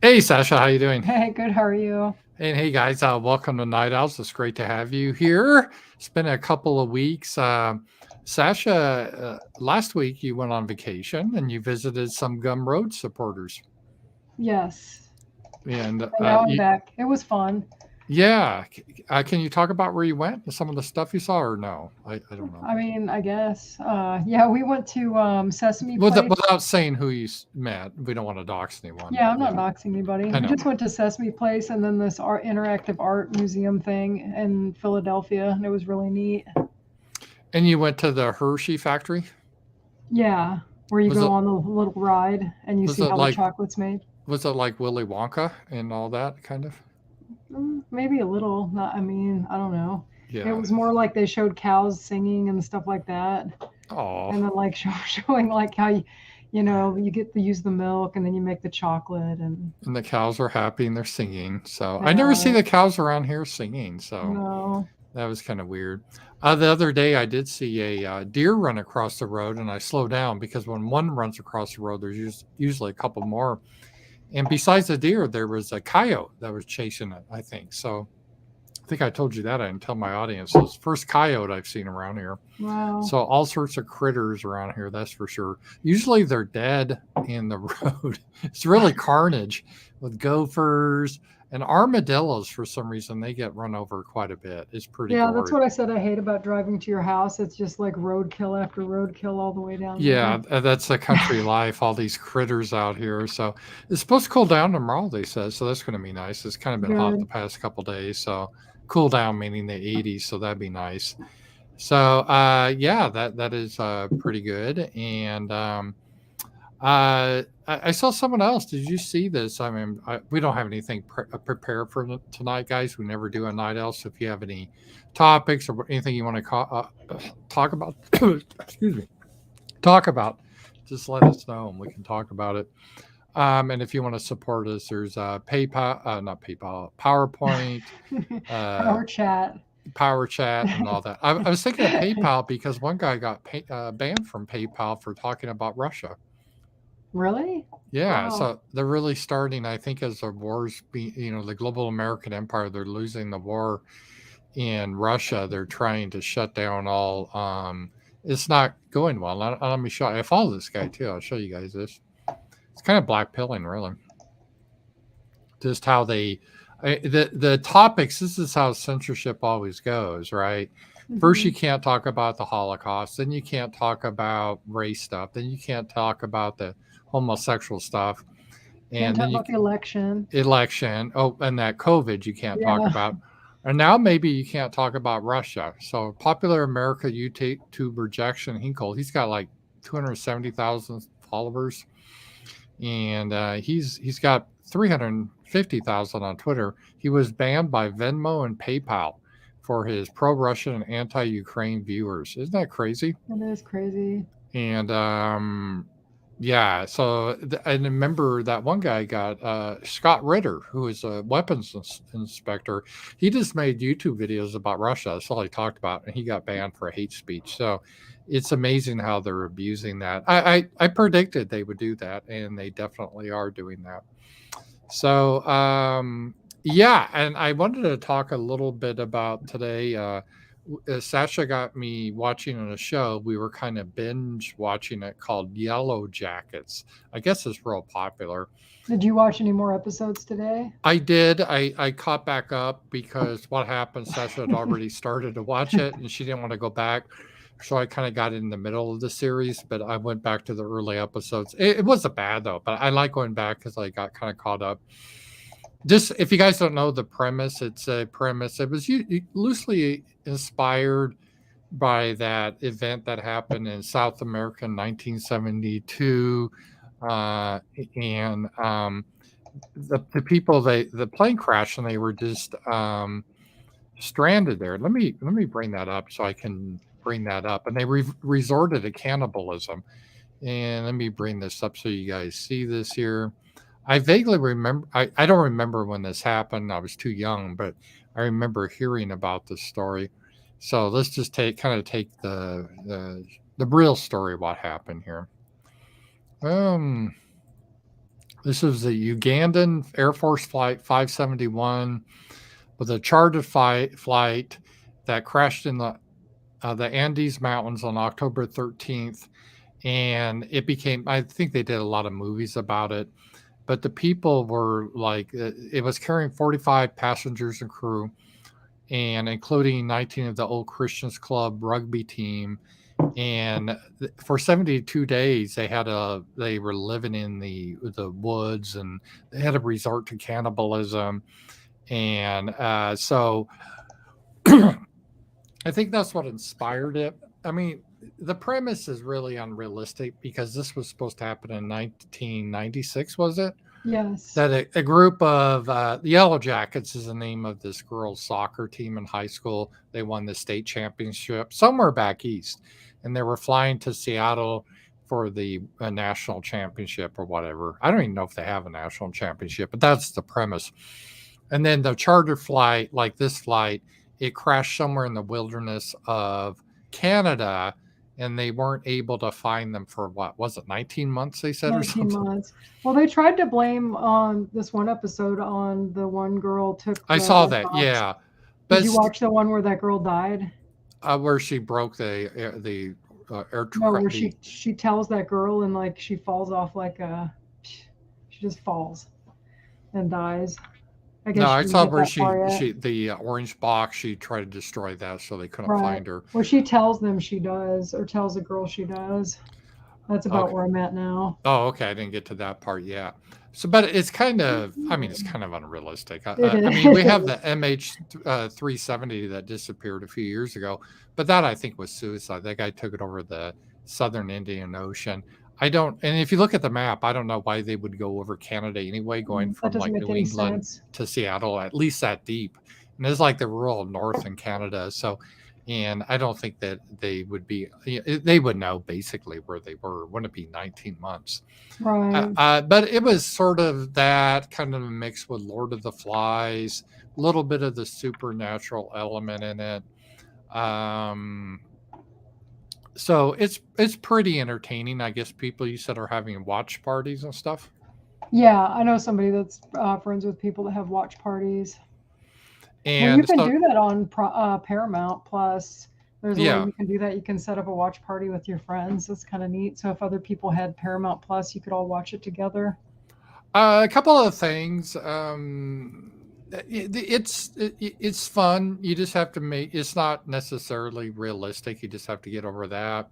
Hey Sasha, how you doing? Hey, good. How are you? And hey guys, welcome to Night Owls. It's great to have you here. It's been a couple of weeks. Sasha, last week you went on vacation and you visited some Gumroad supporters. Yes. And And now I'm back. It was fun. yeah, can you talk about where you went and some of the stuff you saw, or no? I don't know. I mean, I guess. Yeah, we went to Sesame Without, Place. without saying who you met, we don't want to dox anyone, Yeah, but I'm not yeah, doxing anybody. I We know. just went to Sesame Place and then this interactive art museum thing in Philadelphia, and it was really neat. And you went to the Hershey factory. Yeah, where you Was go it on the little ride and you was see it how the like chocolate's made. Was it like Willy Wonka and all that kind of? Maybe a little. Not. I mean, I don't know. It Yeah. was more like they showed cows singing and stuff like that. Oh, And then like showing like how you get to use the milk and then you make the chocolate and and the cows are happy and they're singing. So I never see yeah, the cows around here singing. So no, that was kind of weird. The other day, I did see a deer run across the road, and I slowed down because when one runs across the road, there's usually a couple more. And besides the deer, there was a coyote that was chasing it, I think. So I think I told you that. I didn't tell my audience. So it's the first coyote I've seen around here. wow, So all sorts of critters around here, that's for sure. Usually they're dead in the road. It's really carnage with gophers and armadillos. For some reason, they get run over quite a bit. It's pretty yeah, that's gory. what I said I hate about driving to your house. It's just like roadkill after roadkill all the way down Yeah, there. that's the country life. All these critters out here. So it's supposed to cool down tomorrow. They said so. That's going to be nice. It's kind of been hot the Good. past couple days. So cool down meaning the 80s. So that'd be nice. So yeah, that is pretty good. And I saw someone else. Did you see this? I mean, we don't have anything prepared for tonight, guys. We never do a night else. So if you have any topics or anything you want to talk about, excuse me, talk about, just let us know and we can talk about it. And if you want to support us, there's PayPal, not PayPal, PowerPoint, uh, Power chat. Power Chat, and all that. I was thinking of PayPal because one guy got banned from PayPal for talking about Russia. Really? Yeah, Wow. so they're really starting. I think as the wars, the global American empire, they're losing the war in Russia. They're trying to shut down all. It's not going well. Let me show. I follow this guy too. I'll show you guys this. It's kind of black pilling, really. Just how the topics. This is how censorship always goes, right? First, Hmm. you can't talk about the Holocaust, then you can't talk about race stuff, then you can't talk about the homosexual stuff, Can't and talk then you about the election. election. Oh, and that COVID you can't talk Yeah. about. And now maybe you can't talk about Russia. So popular America YouTuber Jackson Hinkle, he's got like 270,000 followers, and he's got 350,000 on Twitter. He was banned by Venmo and PayPal for his pro-Russian and anti-Ukraine viewers. Isn't that crazy? It is crazy. And yeah, so I remember that one guy got Scott Ritter, who is a weapons inspector. He just made YouTube videos about Russia. That's all he talked about, and he got banned for hate speech. So it's amazing how they're abusing that. I predicted they would do that, and they definitely are doing that. So yeah, and I wanted to talk a little bit about today. Sasha got me watching on a show. We were kind of binge watching it called Yellow Jackets. I guess it's real popular. Did you watch any more episodes today? I did. I caught back up because what happened, Sasha had already started to watch it and she didn't want to go back. So I kind of got in the middle of the series, but I went back to the early episodes. It wasn't bad though, but I like going back because I got kind of caught up. Just if you guys don't know the premise, it's a premise. It was loosely inspired by that event that happened in South America in 1972, uh, and the people the plane crashed and they were just stranded there. Let me bring that up so I can bring that up. And they resorted to cannibalism. And let me bring this up so you guys see this here. I vaguely remember. I don't remember when this happened. I was too young, but I remember hearing about this story. So let's just take the real story of what happened here. Um, This was a Ugandan Air Force Flight 571 with a chartered flight that crashed in the Andes Mountains on October 13th. And it became, I think they did a lot of movies about it, but the people were like, it was carrying 45 passengers and crew, and including 19 of the Old Christians Club rugby team. And for 72 days, they were living in the woods, and they had a resort to cannibalism. And so I think that's what inspired it. I mean, the premise is really unrealistic because this was supposed to happen in 1996, was it? Yes. That a group of the Yellow Jackets is the name of this girls' soccer team in high school. They won the state championship somewhere back east, and they were flying to Seattle for the national championship or whatever. I don't even know if they have a national championship, but that's the premise. And then the charter flight, like this flight, it crashed somewhere in the wilderness of Canada, and they weren't able to find them for what was it, 19 months, they said, or 19 something. months. Well, they tried to blame this one episode on the one girl took I the saw red that, box. yeah. Did But you watch the one where that girl died? where she broke the air No, where the she tells that girl and like she falls off like she just falls and dies. I no, guess you I didn't saw get where that far yet. she the orange box, she tried to destroy that so they couldn't Right. find her. Where she tells them she does, or tells the girl she does. That's about Okay. where I'm at now. Oh, okay. I didn't get to that part yet. So, but it's kind of, I mean, it's kind of unrealistic. It I mean, we have is. the MH370 that disappeared a few years ago, but that I think was suicide. That guy took it over the southern Indian Ocean. I don't, and if you look at the map, I don't know why they would go over Canada anyway, going That from doesn't like make New any England sense. to Seattle, at least that deep. And it's like the rural north in Canada. So, and I don't think that they would be, they would know basically where they were. Wouldn't it be 19 months? Right. But it was sort of that kind of a mix with Lord of the Flies, a little bit of the supernatural element in it. Um, so it's pretty entertaining. I guess people you said are having watch parties and stuff. Yeah, I know somebody that's friends with people that have watch parties. Well, you And can so do that on Paramount Plus. There's a way yeah, you can do that. You can set up a watch party with your friends. That's kind of neat. So if other people had Paramount Plus, you could all watch it together. a couple of things. It's fun. You just have to make. It's not necessarily realistic. You just have to get over that.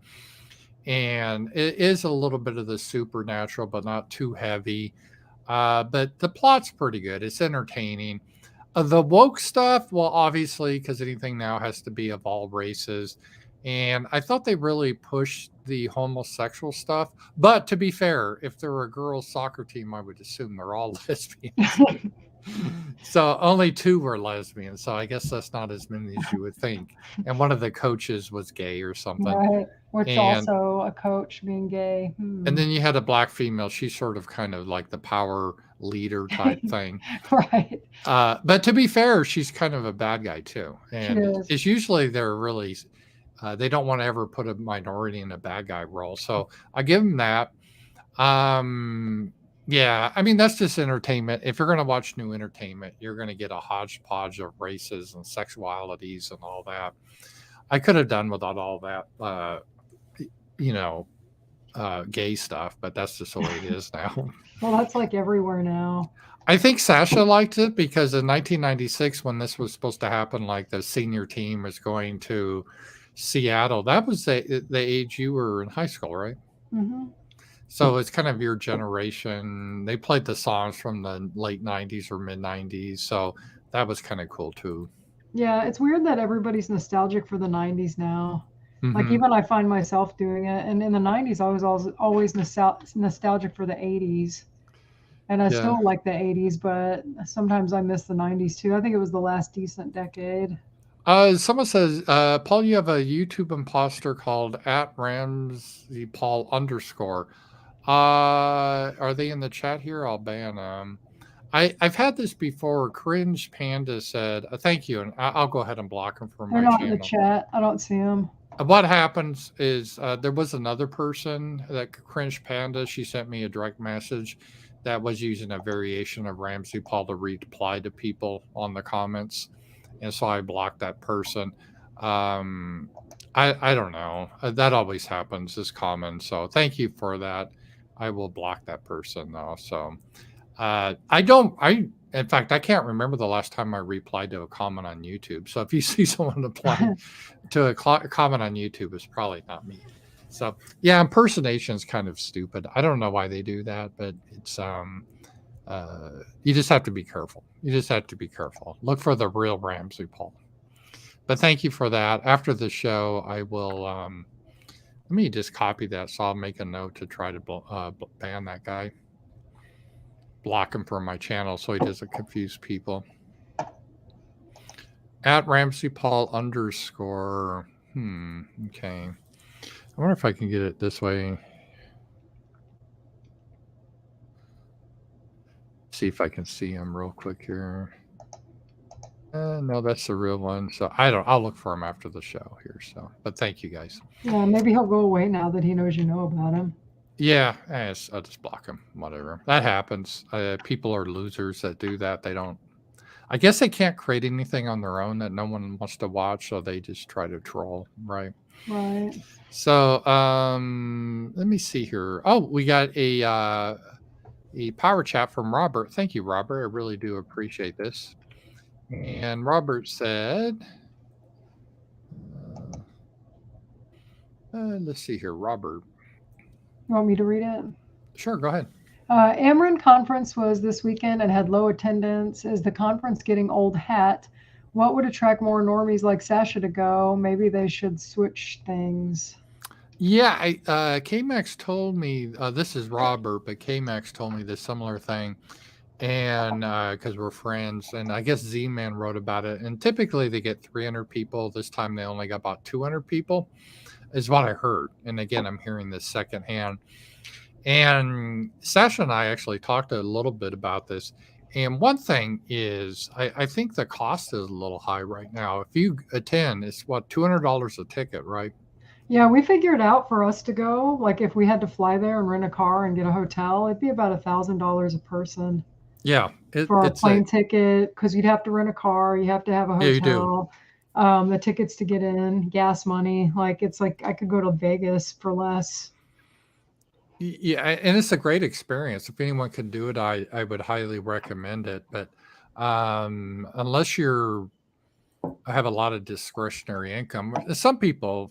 And it is a little bit of the supernatural, but not too heavy. But the plot's pretty good. It's entertaining. The woke stuff, well, obviously, because anything now has to be of all races. And I thought they really pushed the homosexual stuff. But to be fair, if they're a girls' soccer team, I would assume they're all lesbians. So only two were lesbians. So I guess that's not as many as you would think. And one of the coaches was gay or something. Right. Which And also a coach being gay. and then you had a black female. She's sort of kind of like the power leader type thing. Right. But to be fair, she's kind of a bad guy too. She And is. it's usually they're really, they don't want to ever put a minority in a bad guy role. So I give them that. Yeah, I mean, that's just entertainment. If you're going to watch new entertainment, you're going to get a hodgepodge of races and sexualities and all that. I could have done without all that, you know, gay stuff, but that's just the way it is now. Well, that's like everywhere now. I think Sasha liked it because in 1996, when this was supposed to happen, like the senior team was going to Seattle. That was the age you were in high school, right? Hmm. So it's kind of your generation. They played the songs from the late 90s or mid 90s. So that was kind of cool too. Yeah, it's weird that everybody's nostalgic for the 90s now. Like Hmm. even I find myself doing it. And in the 90s, I was always nostalgic for the 80s. And I Yeah. still like the 80s, but sometimes I miss the 90s too. I think it was the last decent decade. Someone says, Paul, you have a YouTube imposter called at Ramsey Paul underscore. Are they in the chat here? I'll ban them. I've had this before. Cringe Panda said, "Thank you," and I'll go ahead and block him from They're my not in the channel. chat. I don't see them. What happens is there was another person that Cringe Panda. She sent me a direct message that was using a variation of Ramsey Paul to reply to people on the comments, and so I blocked that person. Um, I don't know. That always happens. Is common. So thank you for that. I will block that person though. So I don't. In fact, I can't remember the last time I replied to a comment on YouTube. So if you see someone replying to a comment on YouTube, it's probably not me. So yeah, impersonation is kind of stupid. I don't know why they do that, but it's you just have to be careful. You just have to be careful. Look for the real Ramsey Paul. But thank you for that. After the show, I will. Let me just copy that, so I'll make a note to try to ban that guy, block him from my channel, so he doesn't confuse people. At Ramsey Paul underscore. Okay. I wonder if I can get it this way. See if I can see him real quick here. No, that's the real one. So I'll look for him after the show here. So, but thank you guys. Yeah, maybe he'll go away now that he knows you know about him. Yeah, I'll just block him. Whatever. That happens. People are losers that do that. They don't. I guess they can't create anything on their own that no one wants to watch, so they just try to troll, right? Right. So, let me see here. Oh, we got a power chat from Robert. Thank you, Robert. I really do appreciate this. And Robert said, let's see here, Robert. You want me to read it? Sure, go ahead. Ameren conference was this weekend and had low attendance. Is the conference getting old hat? What would attract more normies like Sasha to go? Maybe they should switch things. Yeah, K-Max told me, this is Robert, but K-Max told me this similar thing. And because we're friends, and I guess Z-Man wrote about it. And typically they get 300 people. This time they only got about 200 people, is what I heard. And again, I'm hearing this secondhand. And Sasha and I actually talked a little bit about this. And one thing is, I think the cost is a little high right now. If you attend, it's what, $200 a ticket, right? Yeah, we figured out for us to go, like if we had to fly there and rent a car and get a hotel, it'd be about $1,000 a person. Yeah, for a plane ticket, because you'd have to rent a car, you have to have a hotel, yeah, you do. The tickets to get in, gas money. Like it's like I could go to Vegas for less. Yeah, and it's a great experience. If anyone can do it, I would highly recommend it. But unless you're have a lot of discretionary income, some people,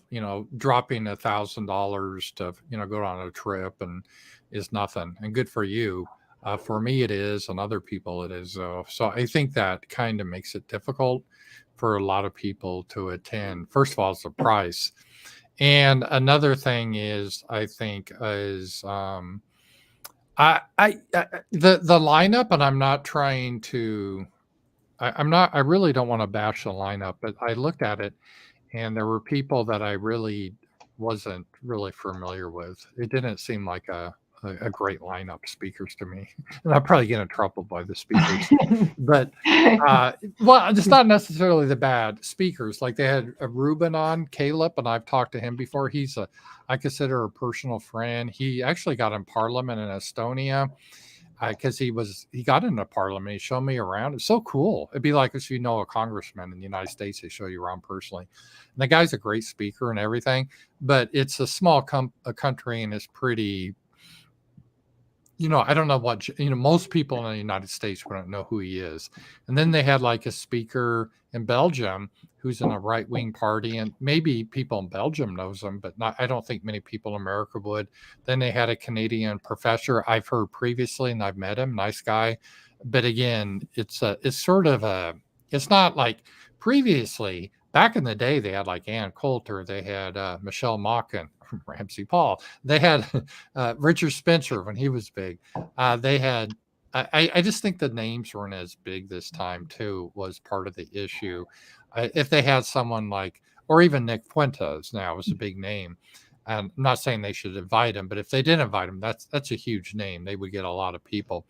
dropping $1,000 to go on a trip and is nothing, and good for you. For me, it is, and other people, it is. So I think that kind of makes it difficult for a lot of people to attend. First of all, it's the price. And another thing is, I think, is the lineup, and I'm not trying to. I really don't want to bash the lineup, but I looked at it, and there were people that I really wasn't really familiar with. It didn't seem like a great lineup speakers to me, and I'm probably getting in trouble by the speakers. But well, it's not necessarily the bad speakers. Like they had a Ruben on, Caleb, and I've talked to him before. I consider a personal friend. He actually got in Parliament in Estonia because he got into Parliament. He showed me around. It's so cool. It'd be like if you know a congressman in the United States, they show you around personally. And the guy's a great speaker and everything, but it's a small a country, and it's pretty. I don't know what, most people in the United States wouldn't know who he is. And then they had like a speaker in Belgium who's in a right-wing party, and maybe people in Belgium knows him, but I don't think many people in America would. Then they had a Canadian professor I've heard previously, and I've met him, nice guy. But again, it's not like previously. Back in the day, they had like Ann Coulter, they had Michelle Malkin, Ramsey Paul. They had Richard Spencer when he was big. They had. I just think the names weren't as big this time too. Was part of the issue. If they had someone like, or even Nick Fuentes now was a big name. And I'm not saying they should invite him, but if they did invite him, that's a huge name. They would get a lot of people.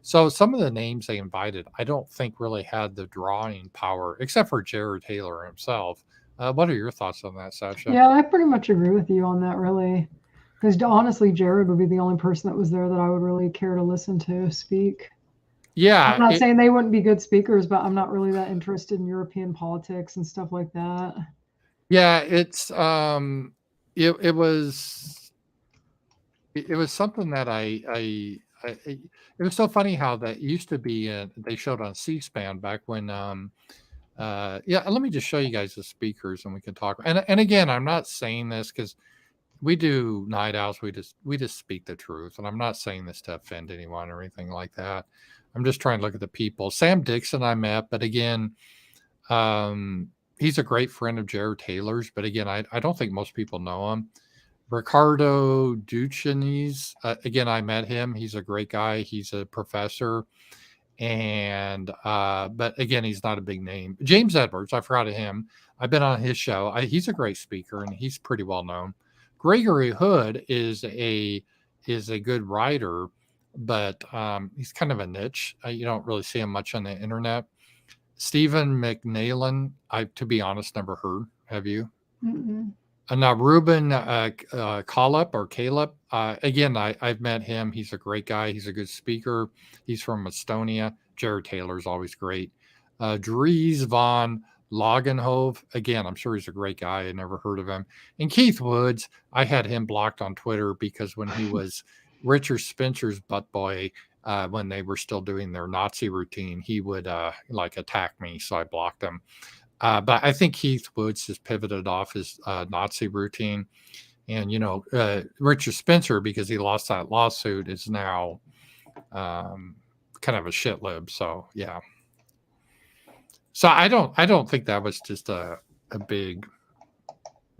So some of the names they invited, I don't think really had the drawing power, except for Jared Taylor himself. What are your thoughts on that, Sasha? Yeah, I pretty much agree with you on that, really. Because honestly, Jared would be the only person that was there that I would really care to listen to speak. I'm Yeah, not saying they wouldn't be good speakers, but I'm not really that interested in European politics and stuff like that. yeah, it was it was something that it was so funny how that used to be they showed on C-SPAN back when yeah, let me just show you guys the speakers and we can talk. And again, I'm not saying this because we do night owls. We just speak the truth, and I'm not saying this to offend anyone or anything like that. I'm just trying to look at the people. Sam Dixon I met, but again, he's a great friend of Jared Taylor's. But again, I don't think most people know him. Ricardo Duchinese, again, I met him. He's a great guy. He's a professor, and but again, he's not a big name. James Edwards, I forgot of him. I've been on his show. He's a great speaker, and he's pretty well known. Gregory Hood is a good writer, but he's kind of a niche. You don't really see him much on the internet. Stephen McNailan, I to be honest, never heard. Have you? Mm-mm. Now Ruben Caleb. Again, I've met him. He's a great guy. He's a good speaker. He's from Estonia. Jared Taylor's always great. Dries von Lagenhove. Again, I'm sure he's a great guy. I never heard of him. And Keith Woods, I had him blocked on Twitter because when he was Richard Spencer's butt boy, when they were still doing their Nazi routine, he would like attack me. So I blocked him. But I think Keith Woods has pivoted off his Nazi routine. And, Richard Spencer, because he lost that lawsuit, is now kind of a shit lib. So, yeah. So I don't think that was just a big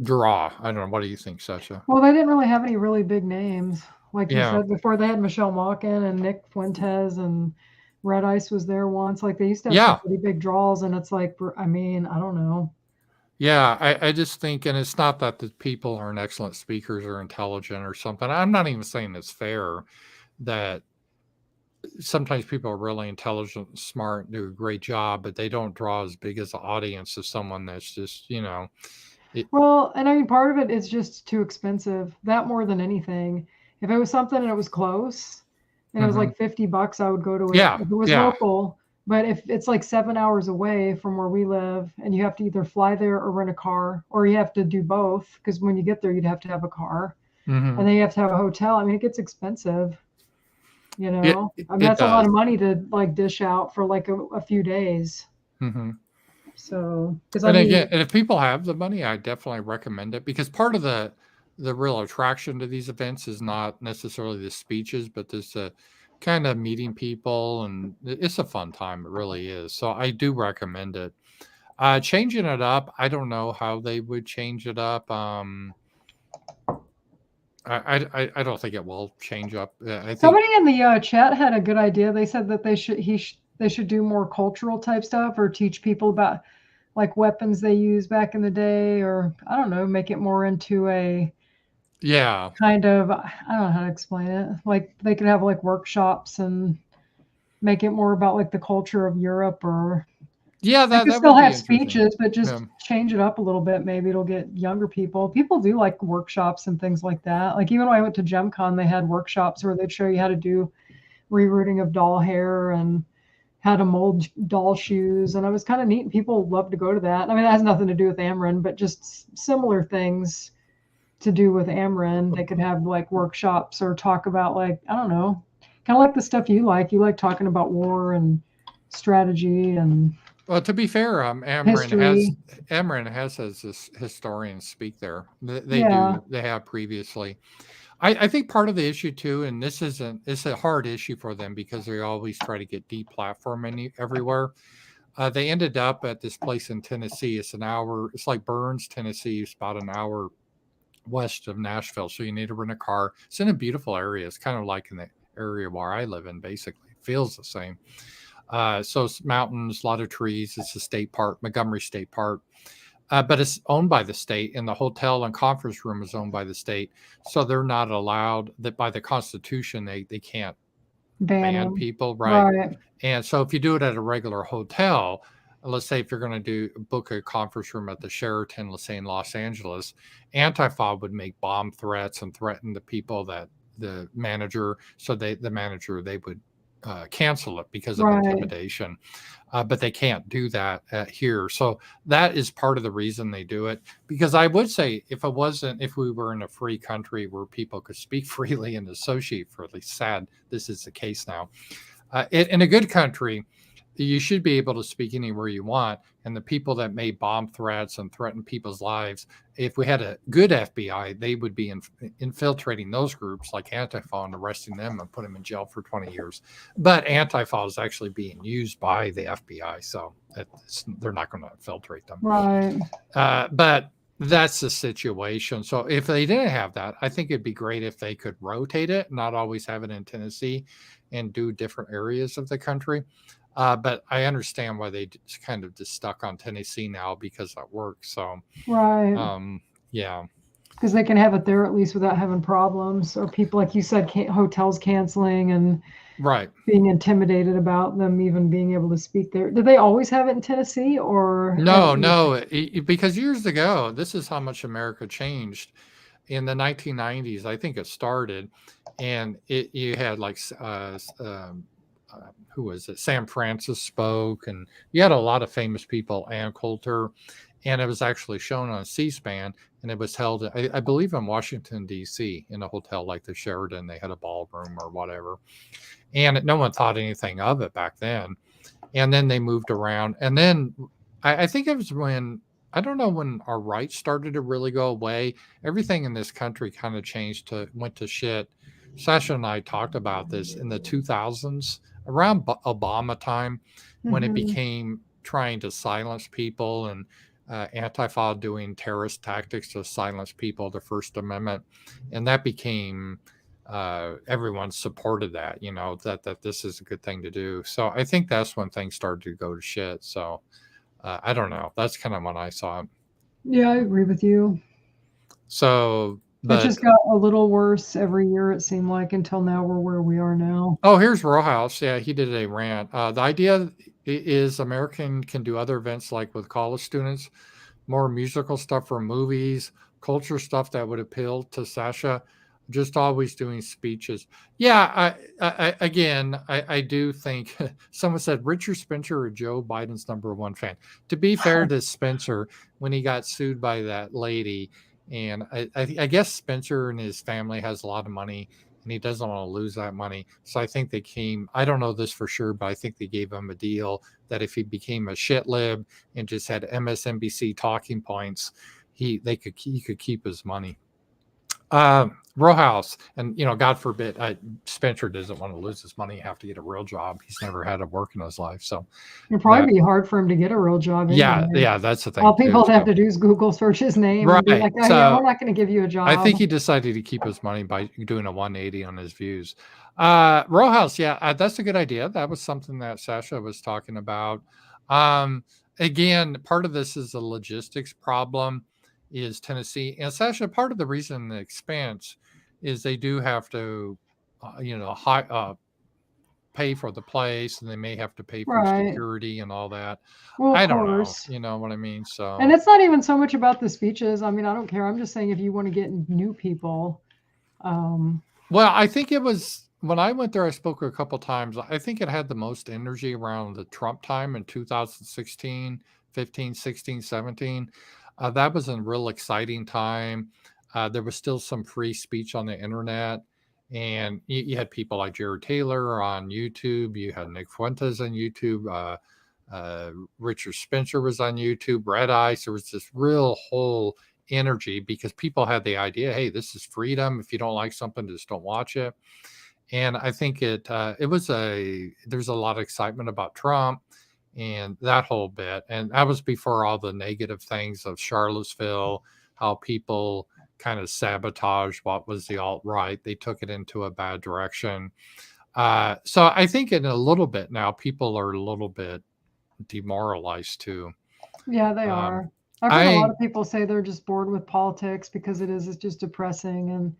draw. I don't know. What do you think, Sasha? Well, they didn't really have any really big names. Like you Yeah. said before, they had Michelle Malkin and Nick Fuentes and Red Ice was there once. Like they used to have some Yeah. pretty big draws, and it's like, I mean, I don't know. Yeah. I just think, and it's not that the people aren't excellent speakers or intelligent or something. I'm not even saying it's fair that sometimes people are really intelligent and smart and do a great job, but they don't draw as big as the audience as someone that's just, it, Well, and I mean, part of it is just too expensive. That more than anything. If it was something and it was close and it was mhm. like $50, I would go to it. Yeah. If it was Yeah. local, but if it's like 7 hours away from where we live and you have to either fly there or rent a car, or you have to do both, because when you get there, you'd have to have a car and Hmm. then you have to have a hotel. I mean, it gets expensive, you It, know? it, I mean, it that's a lot does. of money to like dish out for like a few days. Hmm. So, because I And again, mean, and if people have the money, I definitely recommend it because part of the real attraction to these events is not necessarily the speeches, but this kind of meeting people, and it's a fun time. It really is. So I do recommend it. Changing it up, I don't know how they would change it up. I don't think it will change up. I think, somebody in the chat had a good idea. They said that they should do more cultural type stuff or teach people about like weapons they used back in the day, or I don't know, make it more into a yeah, kind of, I don't know how to explain it. Like they could have like workshops and make it more about like the culture of Europe, or yeah, they that could that still would be have interesting. speeches, but Yeah, just change it up a little bit. Maybe it'll get younger people. People do like workshops and things like that. Like even when I went to GemCon, they had workshops where they'd show you how to do rerouting of doll hair and how to mold doll shoes. And it was kind of neat. People love to go to that. I mean, that has nothing to do with Ameren, but just similar things to do with Ameren. They could have like workshops or talk about like, I don't know, kind of like the stuff you like. You like talking about war and strategy and well, to be fair, history. Amarin has his historians speak there. They Yeah. do. They have previously. I think part of the issue too, and this isn't. It's a hard issue for them because they always try to get deplatform everywhere. They ended up at this place in Tennessee. It's an hour. It's like Burns, Tennessee. It's about an hour west of Nashville, so you need to rent a car. It's in a beautiful area. It's kind of like in the area where I live in. Basically, it feels the same. So it's mountains, a lot of trees. It's a state park, Montgomery State Park, but it's owned by the state, and the hotel and conference room is owned by the state. So they're not allowed that by the Constitution. They can't Ban ban them. people, right? Right. And so if you do it at a regular hotel, let's say if you're going to book a conference room at the Sheraton, let's say in Los Angeles, Antifa would make bomb threats and threaten the people that the manager, so the manager, they would cancel it because of Right. intimidation. But they can't do that here. So that is part of the reason they do it. Because I would say if we were in a free country where people could speak freely and associate freely, sad this is the case now. In a good country, you should be able to speak anywhere you want. And the people that made bomb threats and threaten people's lives, if we had a good FBI, they would be infiltrating those groups like Antifa and arresting them and put them in jail for 20 years. But Antifa is actually being used by the FBI, so they're not going to infiltrate them. Right. But that's the situation. So if they didn't have that, I think it'd be great if they could rotate it, not always have it in Tennessee and do different areas of the country. But I understand why they kind of just stuck on Tennessee now because that works. So, Right. Yeah. Because they can have it there at least without having problems, or people, like you said, hotels canceling and Right. being intimidated about them even being able to speak there. Did they always have it in Tennessee, or No, because years ago, this is how much America changed. In the 1990s, I think it started, and you had like who was it? Sam Francis spoke, and you had a lot of famous people, Ann Coulter, and it was actually shown on C-SPAN, and it was held, I believe, in Washington D.C. in a hotel like the Sheraton. They had a ballroom or whatever, and no one thought anything of it back then. And then they moved around, and then I think it was when, I don't know, when our rights started to really go away. Everything in this country kind of went to shit. Sasha and I talked about this in the 2000s, around Obama time, when it Mhm. became trying to silence people, and Antifa doing terrorist tactics to silence people, the First Amendment, and that became everyone supported that, that this is a good thing to do. So I think that's when things started to go to shit. So I don't know. That's kind of when I saw it. Yeah, I agree with you. So, It but just got a little worse every year, it seemed like, until now we're where we are now. oh, here's Rowhouse. Yeah, he did a rant. The idea is American can do other events like with college students, more musical stuff for movies, culture stuff that would appeal to Sasha. Just always doing speeches. Yeah, I do think someone said Richard Spencer or Joe Biden's #1 fan. To be fair to Spencer, when he got sued by that lady, and I guess Spencer and his family has a lot of money, and he doesn't want to lose that money. So I think I don't know this for sure, but I think they gave him a deal that if he became a shit lib and just had MSNBC talking points, he could keep his money. Row House, and God forbid, Spencer doesn't want to lose his money, have to get a real job. He's never had to work in his life, so It'd that probably be hard for him to get a real job yeah, anyway. yeah, that's the All thing too. people have So to do is Google search his name and be right, like, "Oh yeah, we're so not going to give you a I job." think he decided to keep his money by doing a 180 on his views. Row House, yeah, that's a good idea. That was something that Sasha was talking about. Um, Again, part of this is a logistics problem, is Tennessee. And Sasha, part of the reason the expense is they do have to, pay for the place, and they may have to pay for Right. security and all that. Well, of I don't know. course. You know what I mean? And So, it's not even so much about the speeches. I mean, I don't care. I'm just saying if you want to get new people, um, well, I think it was when I went there, I spoke a couple times. I think it had the most energy around the Trump time in 2016, 15, 16, 17. That was a real exciting time. There was still some free speech on the internet. And you had people like Jared Taylor on YouTube. You had Nick Fuentes on YouTube. Richard Spencer was on YouTube. Red Ice. There was this real whole energy because people had the idea, hey, this is freedom. If you don't like something, just don't watch it. And I think there's a lot of excitement about Trump and that whole bit. And that was before all the negative things of Charlottesville, how people kind of sabotage what was the alt right. They took it into a bad direction. So I think in a little bit now, people are a little bit demoralized too. yeah, they Um, are. I've heard a lot I of people say they're just bored with politics because it's just depressing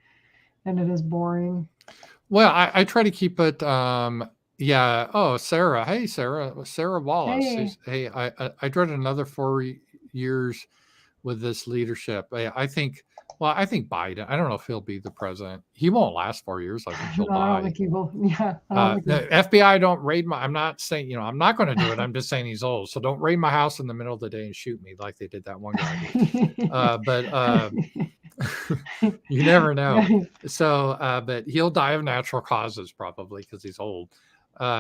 and it is boring. Well, I try to keep it, Yeah. Oh, Sarah. Hey, Sarah. Sarah Wallace. Hey. Hey, I dread another 4 years with this leadership. I think. Well, I think Biden. I don't know if he'll be the president. He won't last 4 years. I think he'll No, I don't die. think he will. Yeah, I don't think The FBI don't raid my. I'm not saying I'm not going to do it. I'm just saying he's old. So don't raid my house in the middle of the day and shoot me like they did that one guy. But you never know. So, but he'll die of natural causes probably because he's old.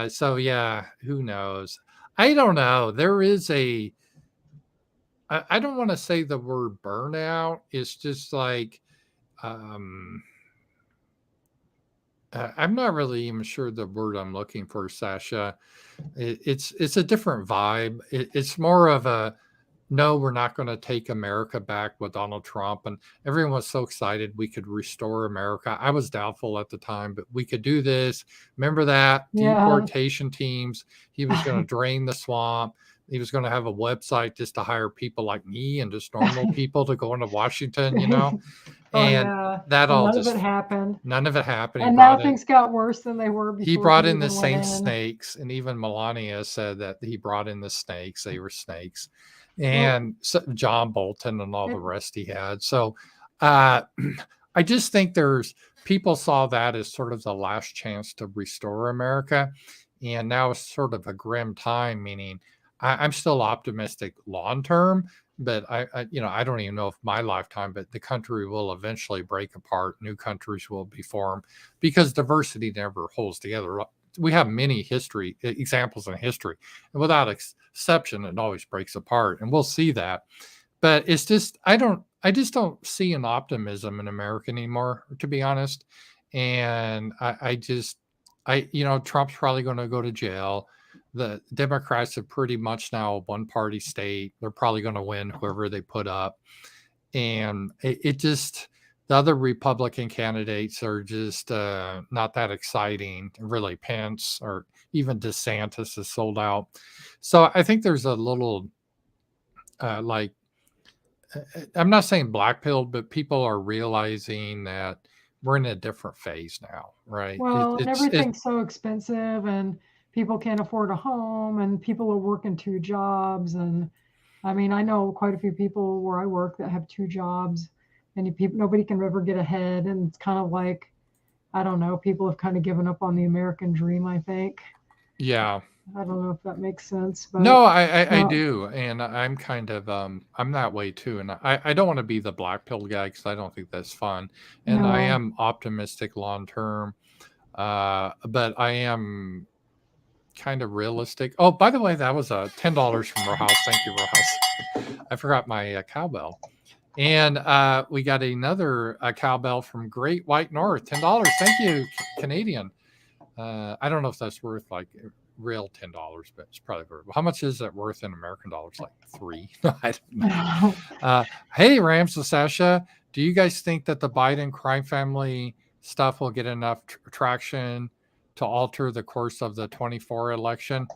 So yeah, who knows? I don't know. There is a. I don't want to say the word burnout. It's just like. Um, I'm not really even sure the word I'm looking for, Sasha. It's a different vibe. It's more of a no, we're not going to take America back with Donald Trump, and everyone was so excited we could restore America. I was doubtful at the time, but we could do this. Remember that Yeah. deportation teams? He was going to drain the swamp. He was going to have a website just to hire people like me and just normal people to go into Washington, Oh and yeah. that And all none of it just happened. none of it happened. And now things got worse than they were He before brought he in the even went same in. snakes, and even Melania said that he brought in the snakes. They were snakes, Well, and so John Bolton and all the rest he had. So, uh, I just think there's people saw that as sort of the last chance to restore America, and now it's sort of a grim time. Meaning, I'm still optimistic long term, but I don't even know if my lifetime, but the country will eventually break apart. New countries will be formed because diversity never holds together. We have many history examples in history, and without exception, it always breaks apart, and we'll see that. But it's just I just don't see an optimism in America anymore, to be honest. And Trump's probably going to go to jail. The Democrats are pretty much now a one party state. They're probably going to win whoever they put up. And it just, the other Republican candidates are just not that exciting. Really, Pence or even DeSantis is sold out. So I think there's a little like, I'm not saying black pilled, but people are realizing that we're in a different phase now, right? well, and It everything's so expensive and people can't afford a home and people are working two jobs. And I mean, I know quite a few people where I work that have two jobs and nobody can ever get ahead. And it's kind of like, I don't know, people have kind of given up on the American dream, I think. Yeah. I don't know if that makes sense, No, but I uh, do, and I'm kind of I'm that way too, and I don't want to be the black pill guy because I don't think that's fun, and I no. am optimistic long term, but I am kind of realistic. Oh, by the way, that was $10 from Rojas. Thank you, Rojas. I forgot my cowbell, and we got another cowbell from Great White North. $10. Thank you, Canadian. I don't know if that's worth like real $10, but it's probably worth. How much is that worth in American dollars? Like three? I don't know. Hey, Rams and Sasha, do you guys think that the Biden crime family stuff will get enough traction to alter the course of the 24 election?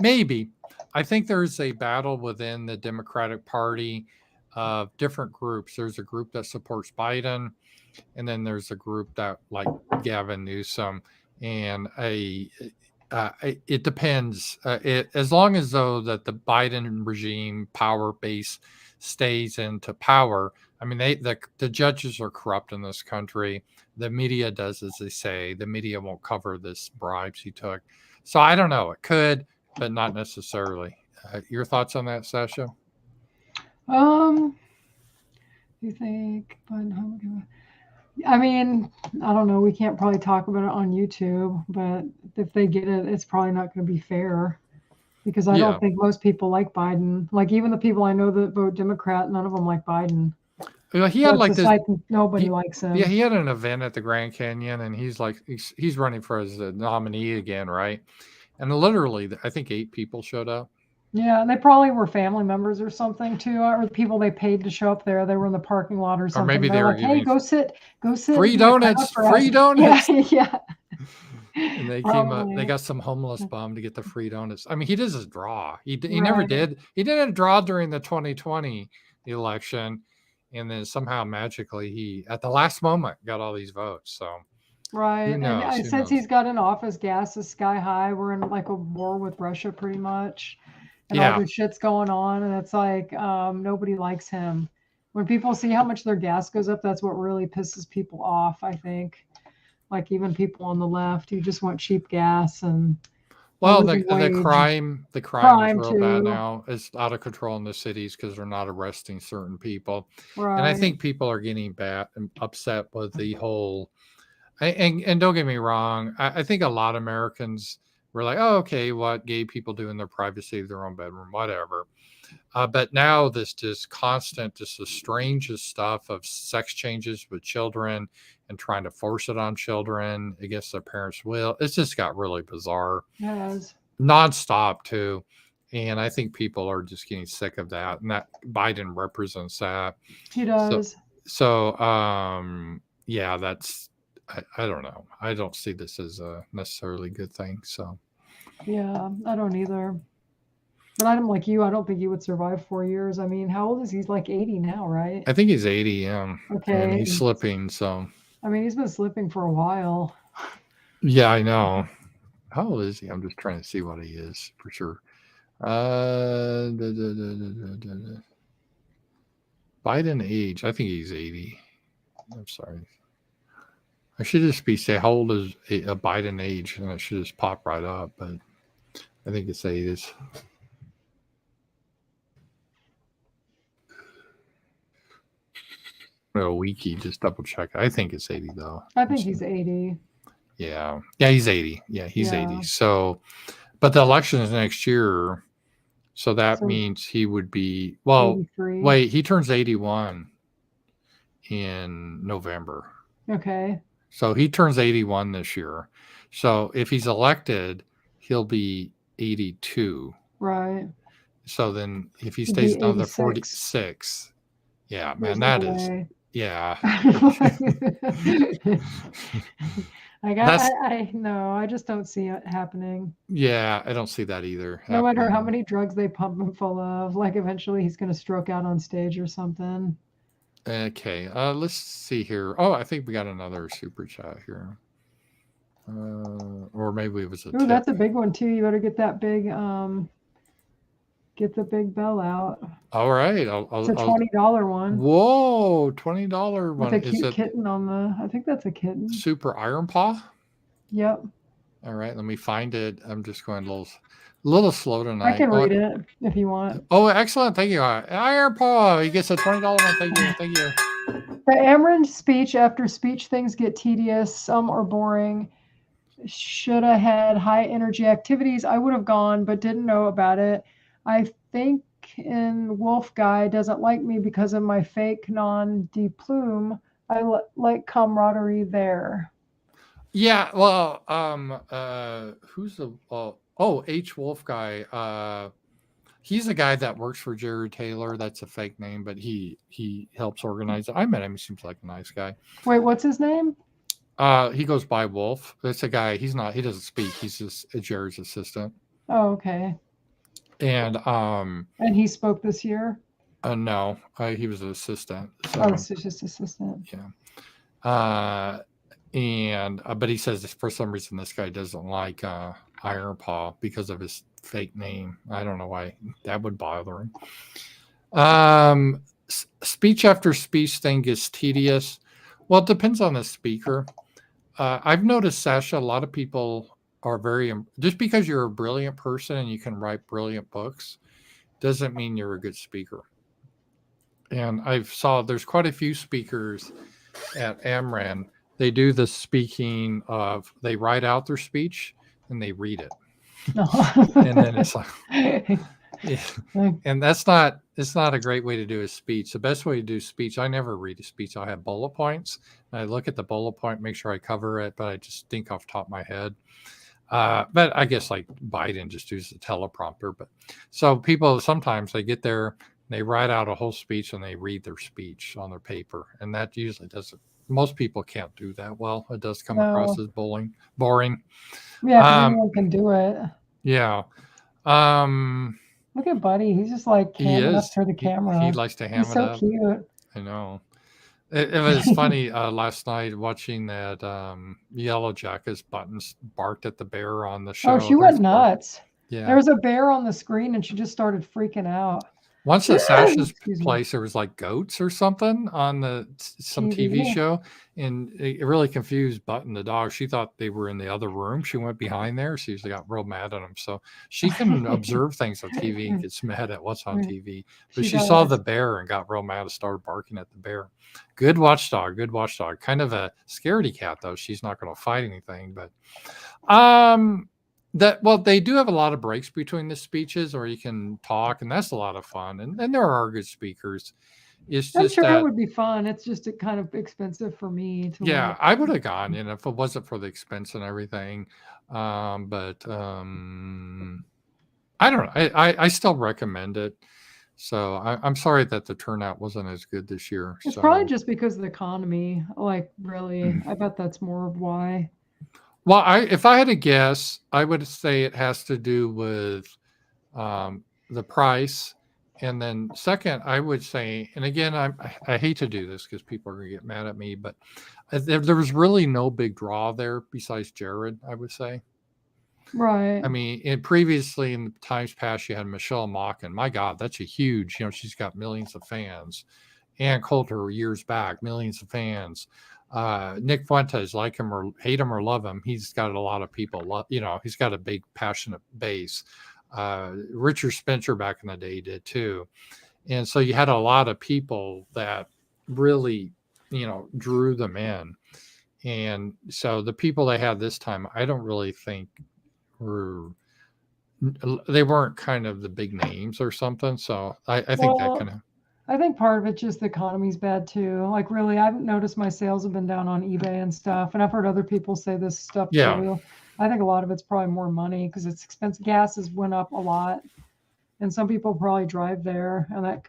Maybe. I think there's a battle within the Democratic Party of different groups. There's a group that supports Biden, and then there's a group that like Gavin Newsom, and it depends. As long as though that the Biden regime power base stays into power. I mean, the judges are corrupt in this country. The media does as they say. The media won't cover this bribes he took. So I don't know. It could, but not necessarily. Your thoughts on that, Sasha? um, you think, but I mean, I don't know. We can't probably talk about it on YouTube, but if they get it, it's probably not going to be fair because I Yeah. don't think most people like Biden. Like even the people I know that vote Democrat, none of them like Biden. Well, he So had it's like just this. like nobody He, likes yeah, him. he had an event at the Grand Canyon, and he's running for his nominee again, right? And literally, I think 8 people showed up, Yeah, and they probably were family members or something too, or people they paid to show up there. They were in the parking lot or or something. maybe they They're were like, "Hey, giving go sit and free be a crowd donuts, for us." free Yeah, donuts. yeah, And they came up. They probably got some homeless bum to get the free donuts. I mean, he does his draw. He never right. did. He didn't draw during the 2020 election, and then somehow magically he at the last moment got all these votes. So Right. Who And knows? Who since knows? he's got an office, gas is sky high. We're in like a war with Russia pretty much. And all Yeah. this shit's going on. And it's like nobody likes him. When people see how much their gas goes up, that's what really pisses people off, I think. Like even people on the left who just want cheap gas and a Well, living wage. the crime is Crime real bad too. now. It's out of control in the cities because they're not arresting certain people, and I Right. think people are getting bad and upset with the whole. And don't get me wrong, I think a lot of Americans were like, "Oh, okay, what gay people do in their privacy of their own bedroom, whatever." But now this just constant, just the strangest stuff of sex changes with children and trying to force it on children against their parents' will. It's just got really bizarre, Yes. nonstop too. And I think people are just getting sick of that. And that Biden represents that. He So, does. yeah, I don't know. I don't see this as a necessarily good thing. So, Yeah, I don't either. But I'm like you, I don't think he would survive 4 years. I mean, how old is he? He's like 80 now, right? I think he's 80, and Okay. he's slipping. So, I mean, he's been slipping for a while. yeah, I know. How old is he? I'm just trying to see what he is for sure. Biden age. I think he's 80. I'm sorry. I should just be say how old is a Biden age, and it should just pop right up. But I think it's 80s. A wiki, just double check. I think it's 80 though. I think he's 80. Yeah, he's 80. Yeah, he's Yeah. 80. So, but the election is next year, so that So means he would be. Well, 83. wait, he turns 81 in November. Okay. So he turns 81 this year. So if he's elected, he'll be 82. Right. So then if he He'd stays be another 86. 46, yeah, There's man, no that is, way. yeah. That's, No, I just don't see it happening. yeah, I don't see that either. No matter how happening. many drugs they pump him full of, like eventually he's going to stroke out on stage or something. Okay, let's see here. Oh, I think we got another super chat here. Or maybe it was a Ooh, tip. that's a big one too. You better get that big, get the big bell out. All right. It's a $20 one. Whoa, $20 With one. a Is cute it kitten on the, I think that's a kitten. Super Iron Paw? Yep. All right, let me find it. I'm just going a little slow tonight. I can read it if you want. Oh, excellent. Thank you. Iron Paw. He gets a $20 one. Thank you. Thank you. The Ameren speech after speech things get tedious. Some are boring. Should have had high energy activities. I would have gone, but didn't know about it. I think in Wolf Guy doesn't like me because of my fake non-deplume. I like camaraderie there. Yeah, well, who's the H Wolf guy? He's a guy that works for Jerry Taylor. That's a fake name, but he helps organize it. I met him. He seems like a nice guy. Wait, what's his name? He goes by Wolf. That's a guy. He doesn't speak. He's just Jerry's assistant. Oh, okay. And he spoke this year? No, he was an assistant. So, oh, it's just assistant. Yeah. But he says for some reason this guy doesn't like Iron Paw because of his fake name. I don't know why that would bother him. Speech after speech thing gets tedious. Well, it depends on the speaker. I've noticed, Sasha, a lot of people are just because you're a brilliant person and you can write brilliant books doesn't mean you're a good speaker. And there's quite a few speakers at Amran. They do the speaking of, they write out their speech and they read it. And then it's like, yeah. And it's not a great way to do a speech. The best way to do speech, I never read a speech. I have bullet points. I look at the bullet point, make sure I cover it, but I just think off the top of my head. But I guess like Biden just uses a teleprompter. But so people, sometimes they get there, they write out a whole speech and they read their speech on their paper. And that usually doesn't, most people can't do that well. It does come across as boring. Yeah, anyone can do it. Yeah. Look at Buddy. He's just like hamming up for the camera. He likes to ham it up. He's so cute. I know. It was funny last night watching that Yellow Jackets Buttons barked at the bear on the Oh, show. she went There's part, nuts. There yeah. was a bear on the screen and she just started freaking out. Once at Sasha's Excuse me. place, there was like goats or something on some TV TV. show, and it really confused Button the dog. She thought they were in the other room. She went behind there. She usually got real mad at them. So she can observe things on TV and gets mad at what's on TV. But She she saw the does. bear and got real mad and started barking at the bear. Good watchdog. Good watchdog. Kind of a scaredy cat though. She's not going to fight anything, but um well, they do have a lot of breaks between the speeches, or you can talk, and that's a lot of fun. And there are good speakers. It's I'm just sure it that, would be fun. It's just kind of expensive for me to yeah, like. I would have gone, if it wasn't for the expense and everything. But I don't know. I still recommend it. So I'm sorry that the turnout wasn't as good this year. It's probably So, just because of the economy. Like, really, I bet that's more of why. well, if I had to guess, I would say it has to do with the price. And then second, I would say, and again, I hate to do this because people are going to get mad at me, but there was really no big draw there besides Jared, I would say. Right. I mean, previously in the times past, you had Michelle Malkin. My God, that's a huge, she's got millions of fans. Ann Coulter years back, millions of fans. Nick Fuentes, like him or hate him or love him, he's got a lot of people. He's got a big, passionate base. Richard Spencer back in the day did too, and so you had a lot of people that really, drew them in. And so the people they had this time, I don't really think were they weren't kind of the big names or something. So I think that kind Well, of, I think part of it's just the economy's bad too. Like, really, I've noticed my sales have been down on eBay and stuff, and I've heard other people say this stuff yeah. too. I think a lot of it's probably more money because it's expensive. Gas has went up a lot, and some people probably drive there, and that.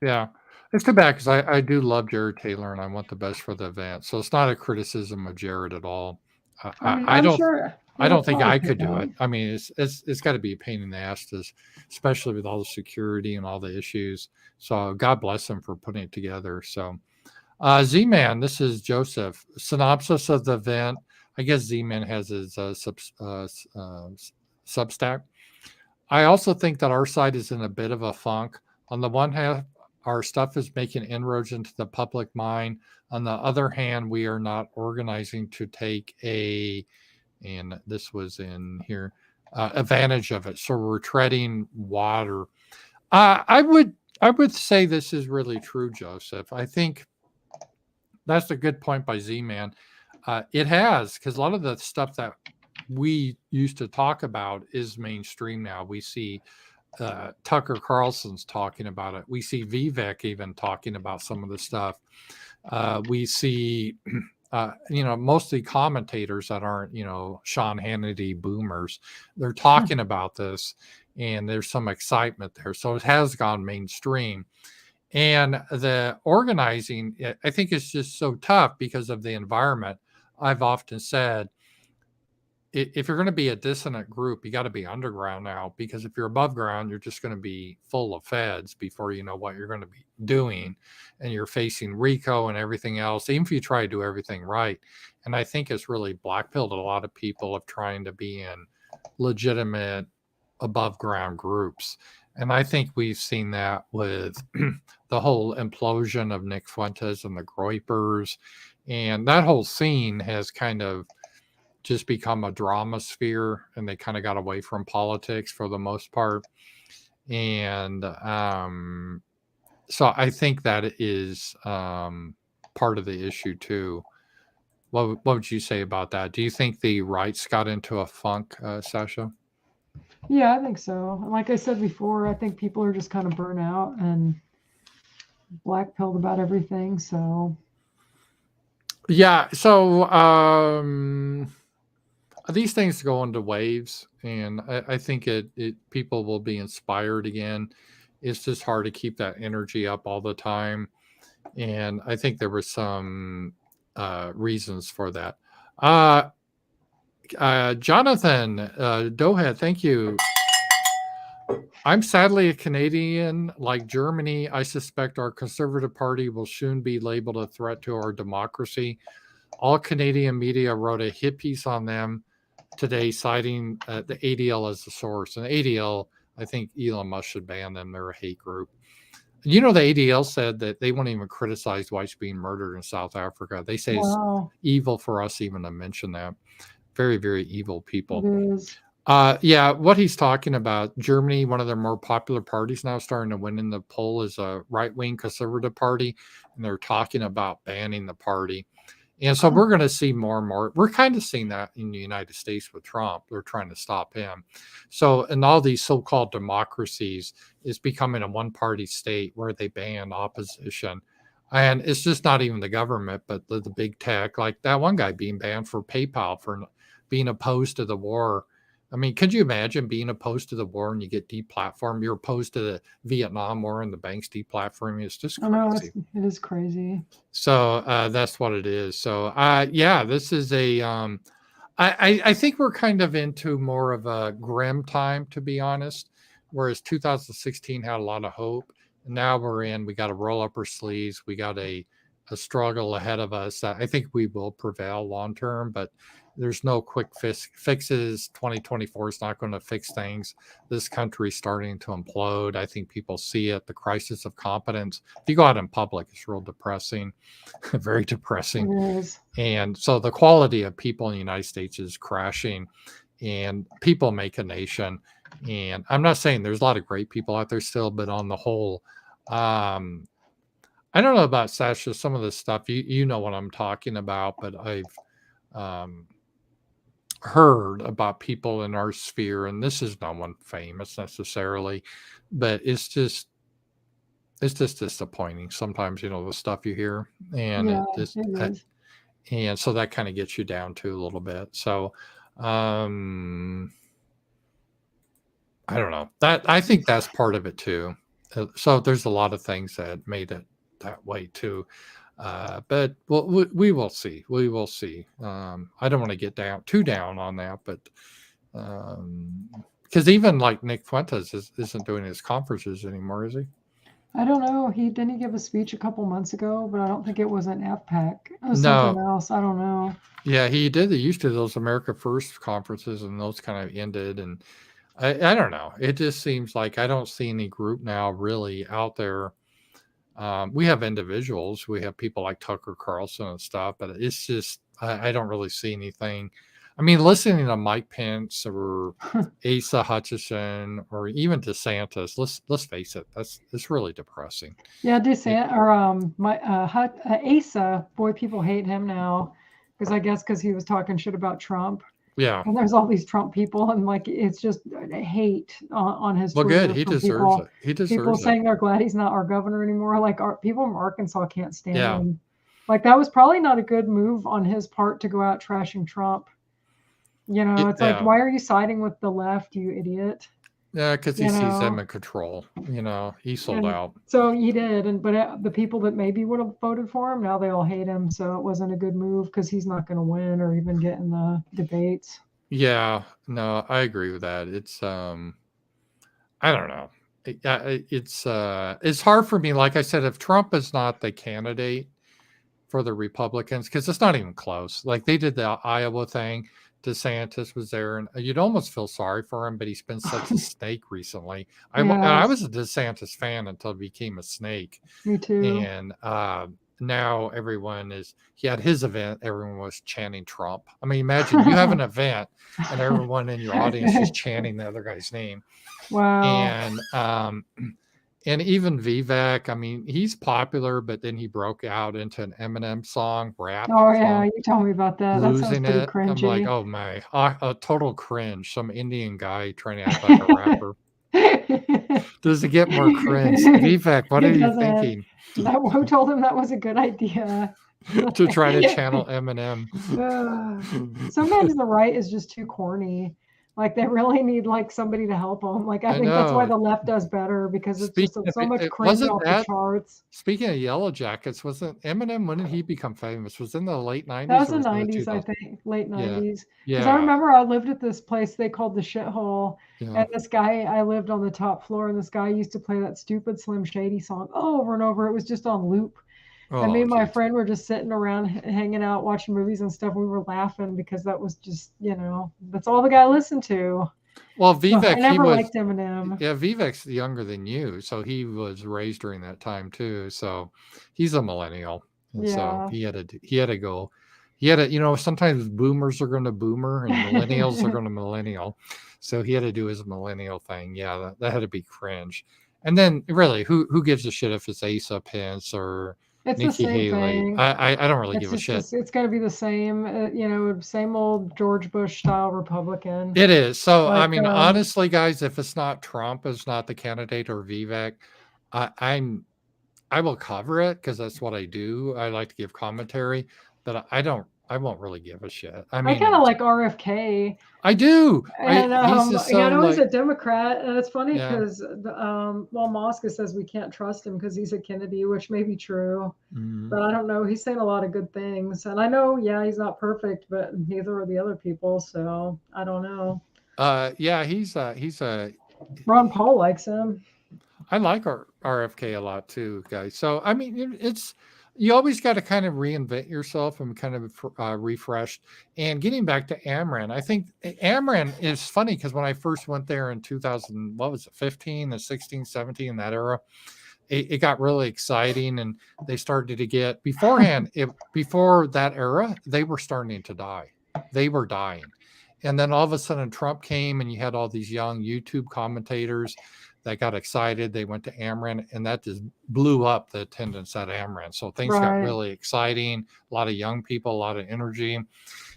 Yeah, it's too bad because I do love Jared Taylor and I want the best for the event. So it's not a criticism of Jared at all. I mean, I I'm don't sure I it'll don't think probably I pick could do up. it. I mean, it's got to be a pain in the ass, especially with all the security and all the issues. So God bless him for putting it together. So Z Man, this is Joseph. Synopsis of the event. I guess Z Man has his Substack. I also think that our side is in a bit of a funk. On the one hand, our stuff is making inroads into the public mind. On the other hand, we are not organizing to take and this was in here, advantage of it. So we're treading water. I would say this is really true, Joseph. I think that's a good point by Z Man. It has, because a lot of the stuff that we used to talk about is mainstream now. We see Tucker Carlson's talking about it. We see Vivek even talking about some of the stuff. We see, mostly commentators that aren't, Sean Hannity boomers. They're talking about this, and there's some excitement there. So it has gone mainstream. And the organizing, I think, is just so tough because of the environment. I've often said, if you're going to be a dissonant group, you got to be underground now, because if you're above ground, you're just going to be full of feds before you know what you're going to be doing. And you're facing RICO and everything else, even if you try to do everything right. And I think it's really blackpilled a lot of people of trying to be in legitimate above ground groups. And I think we've seen that with the whole implosion of Nick Fuentes and the Groypers. And that whole scene has kind of just become a drama sphere, and they kind of got away from politics for the most part. And so I think that is part of the issue too. What would you say about that? Do you think the rights got into a funk, Sasha? Yeah, I think so. Like I said before, I think people are just kind of burnt out and black-pilled about everything. So Yeah. So these things go into waves, and I think people will be inspired again. It's just hard to keep that energy up all the time, and I think there were some reasons for that. Jonathan Dohead, thank you. I'm sadly a Canadian. Like Germany, I suspect our Conservative Party will soon be labeled a threat to our democracy. All Canadian media wrote a hit piece on them today, citing the ADL as the source. And ADL, I think Elon Musk should ban them. They're a hate group. You know, the ADL said that they won't even criticize whites being murdered in South Africa. They say it's Wow, evil for us even to mention that. Very, very evil it people. is. Yeah, what he's talking about, Germany, one of their more popular parties now, starting to win in the poll, is a right wing conservative party, and they're talking about banning the party. And so Huh. we're going to see more and more. We're kind of seeing that in the United States with Trump. They're trying to stop him. So, in all these so called democracies, it's becoming a one party state where they ban opposition. And it's just not even the government, but the big tech, like that one guy being banned for PayPal for being opposed to the war. I mean, could you imagine being opposed to the war and you get deplatformed? You're opposed to the Vietnam War and the banks deplatforming. It's just I know crazy. it is crazy. So that's what it is. So yeah, this is a. I think we're kind of into more of a grim time, to be honest. Whereas 2016 had a lot of hope, and now we're in. We got to roll up our sleeves. We got a struggle ahead of us that I think we will prevail long term, but there's no quick fixes. 2024 is not going to fix things. This country's starting to implode. I think people see it. The crisis of competence. If you go out in public, it's real depressing, very It depressing. is. And so the quality of people in the United States is crashing, and people make a nation. And I'm not saying there's a lot of great people out there still, but on the whole, um, I don't know about Sasha, some of the stuff you know what I'm talking about, but I've um, heard about people in our sphere, and this is no one famous necessarily, but it's just disappointing sometimes, you know, the stuff you hear, and Yeah, it just it is. and so that kind of gets you down to a little bit. So um I don't know. That I think that's part of it too. So there's a lot of things that made it that way too. But we will see. We will see. I don't want to get too down on that, but because even like Nick Fuentes isn't doing his conferences anymore, is he? I don't know. He didn't he give a speech a couple months ago, but I don't think it was an FPAC. It was something No. else. I don't know. Yeah, he did. He used to those America First conferences, and those kind of ended. And I don't know. It just seems like I don't see any group now really out there. We have individuals, we have people like Tucker Carlson and stuff, but it's just I don't really see anything. I mean, listening to Mike Pence or Asa Hutchinson or even DeSantis, let's face it, it's really depressing. Yeah, It, DeSantis or my Asa. Boy, people hate him now because I guess because he was talking shit about Trump. yeah, And there's all these Trump people, and like it's just hate on his well, good. Twitter He from deserves it. people. He People deserves it. saying they're glad he's not our governor anymore. Like our people from Arkansas can't stand Yeah, him. Like that was probably not a good move on his part to go out trashing Trump. You know, it's like, yeah, why are you siding with the left, you idiot? yeah, because he You sees them know, in control. You know, he sold and out. so he did, and but the people that maybe would have voted for him now they all hate him. So it wasn't a good move because he's not going to win or even get in the debates. Yeah, no, I agree with that. It's I don't know. It's hard for me. Like I said, if Trump is not the candidate for the Republicans, because it's not even close. Like they did the Iowa thing. DeSantis was there, and you'd almost feel sorry for him, but he's been such a snake recently. I Yes, was a DeSantis fan until he became a snake, me too. and now everyone is. He had his event. Everyone was chanting Trump. I mean, imagine you have an event and everyone in your audience is chanting the other guy's name, Wow. and and even Vivek, I mean, he's popular, but then he broke out into an Eminem song, rap Oh yeah, song, you told me about that. That sounds losing pretty it. I'm like, cringy. oh my, a total cringe. Some Indian guy trying to act like a rapper. Does it get more cringe? Vivek, what are It you doesn't. thinking That who told him that was a good idea? to try to channel Eminem? Sometimes the right is just too corny. Like they really need like somebody to help them. Like I I think that's why know. the left does better because it's just Speaking of so much it, cringe wasn't off the that charts. speaking of Yellow Jackets, wasn't Eminem, when did he become famous? Was it in the late That 90s was or the was it the 90s, I 2000s? think, late Yeah. 90s. Because I Yeah. remember I lived at this place they called the shithole, Yeah. and this guy, I lived on the top floor, and this guy used to play that stupid Slim Shady song over and over. It was just on loop. And me Oh, and my geez. friend were just sitting around hanging out, watching movies and stuff. We were laughing because that was just, that's all the guy listened to. Well, So I Vivek, he never was, liked Eminem. yeah, Vivek's younger than you, so he was raised during that time too. So he's a millennial, and so Yeah. he had to go. He had to, sometimes boomers are going to boomer and millennials are going to millennial. So he had to do his millennial thing. Yeah, that had to be cringe. And then really, who gives a shit if it's Asa Pence or It's the Nikki same Haley? thing. I don't really It's give a just shit. this, it's going to be the same, same old George Bush style Republican. It is. So, I Like, mean, honestly, guys, if it's not Trump as not the candidate or Vivek, I, I'm I will cover it because that's what I do. I like to give commentary, but I won't really give a shit. I I mean, kind of like RFK. I do. And He's just yeah, I so know he's like, a Democrat, and it's funny yeah. because well, Mosca says we can't trust him because he's a Kennedy, which may be true, Mhm. but I don't know. He's saying a lot of good things, and I know, yeah, he's not perfect, but neither are the other people, so I don't know. Yeah, he's a Ron Paul likes him. I like our RFK a lot too, guys. So I mean, it's you always got to kind of reinvent yourself and kind of refresh. And getting back to Amran, I think Amran is funny because when I first went there in 2000, what was it, 15 and 16, 17, that era, it got really exciting, and they started to get beforehand. Before that era, they were starting to die. They were dying. And then all of a sudden, Trump came, and you had all these young YouTube commentators that got excited. They went to Amran, and that just blew up the attendance at Amran. So things got Right. really exciting. A lot of young people, a lot of energy.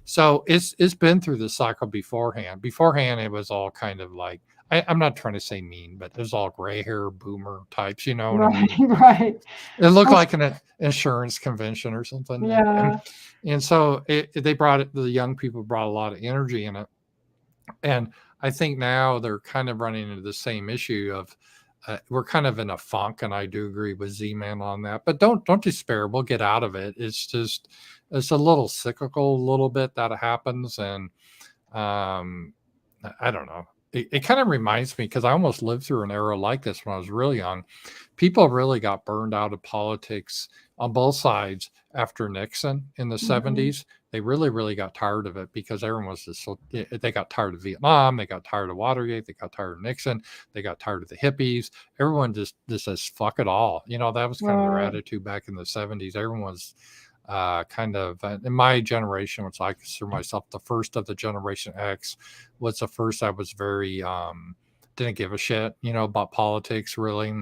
So it's been through the cycle beforehand. Beforehand, it was all kind of like I'm not trying to say mean, but it was all gray hair boomer types. You know what I Right. mean? Right. It looked That's, like an insurance convention or something, yeah. and so they brought it. The young people brought a lot of energy in it, and I think now they're kind of running into the same issue of we're kind of in a funk, and I do agree with Z-Man on that. But don't despair. We'll get out of it. It's just it's a little cyclical, a little bit that happens, and um, I don't know. It kind of reminds me because I almost lived through an era like this when I was really young. People really got burned out of politics on both sides after Nixon in the Hmm. 70s. They really, really got tired of it because everyone was just so, they got tired of Vietnam, they got tired of Watergate, they got tired of Nixon, they got tired of the hippies. Everyone just says fuck it all. That was kind of their Right. attitude back in the 70s. Everyone was kind of in my generation, which I consider myself the first of the Generation X, was the first I was very didn't give a shit, about politics really,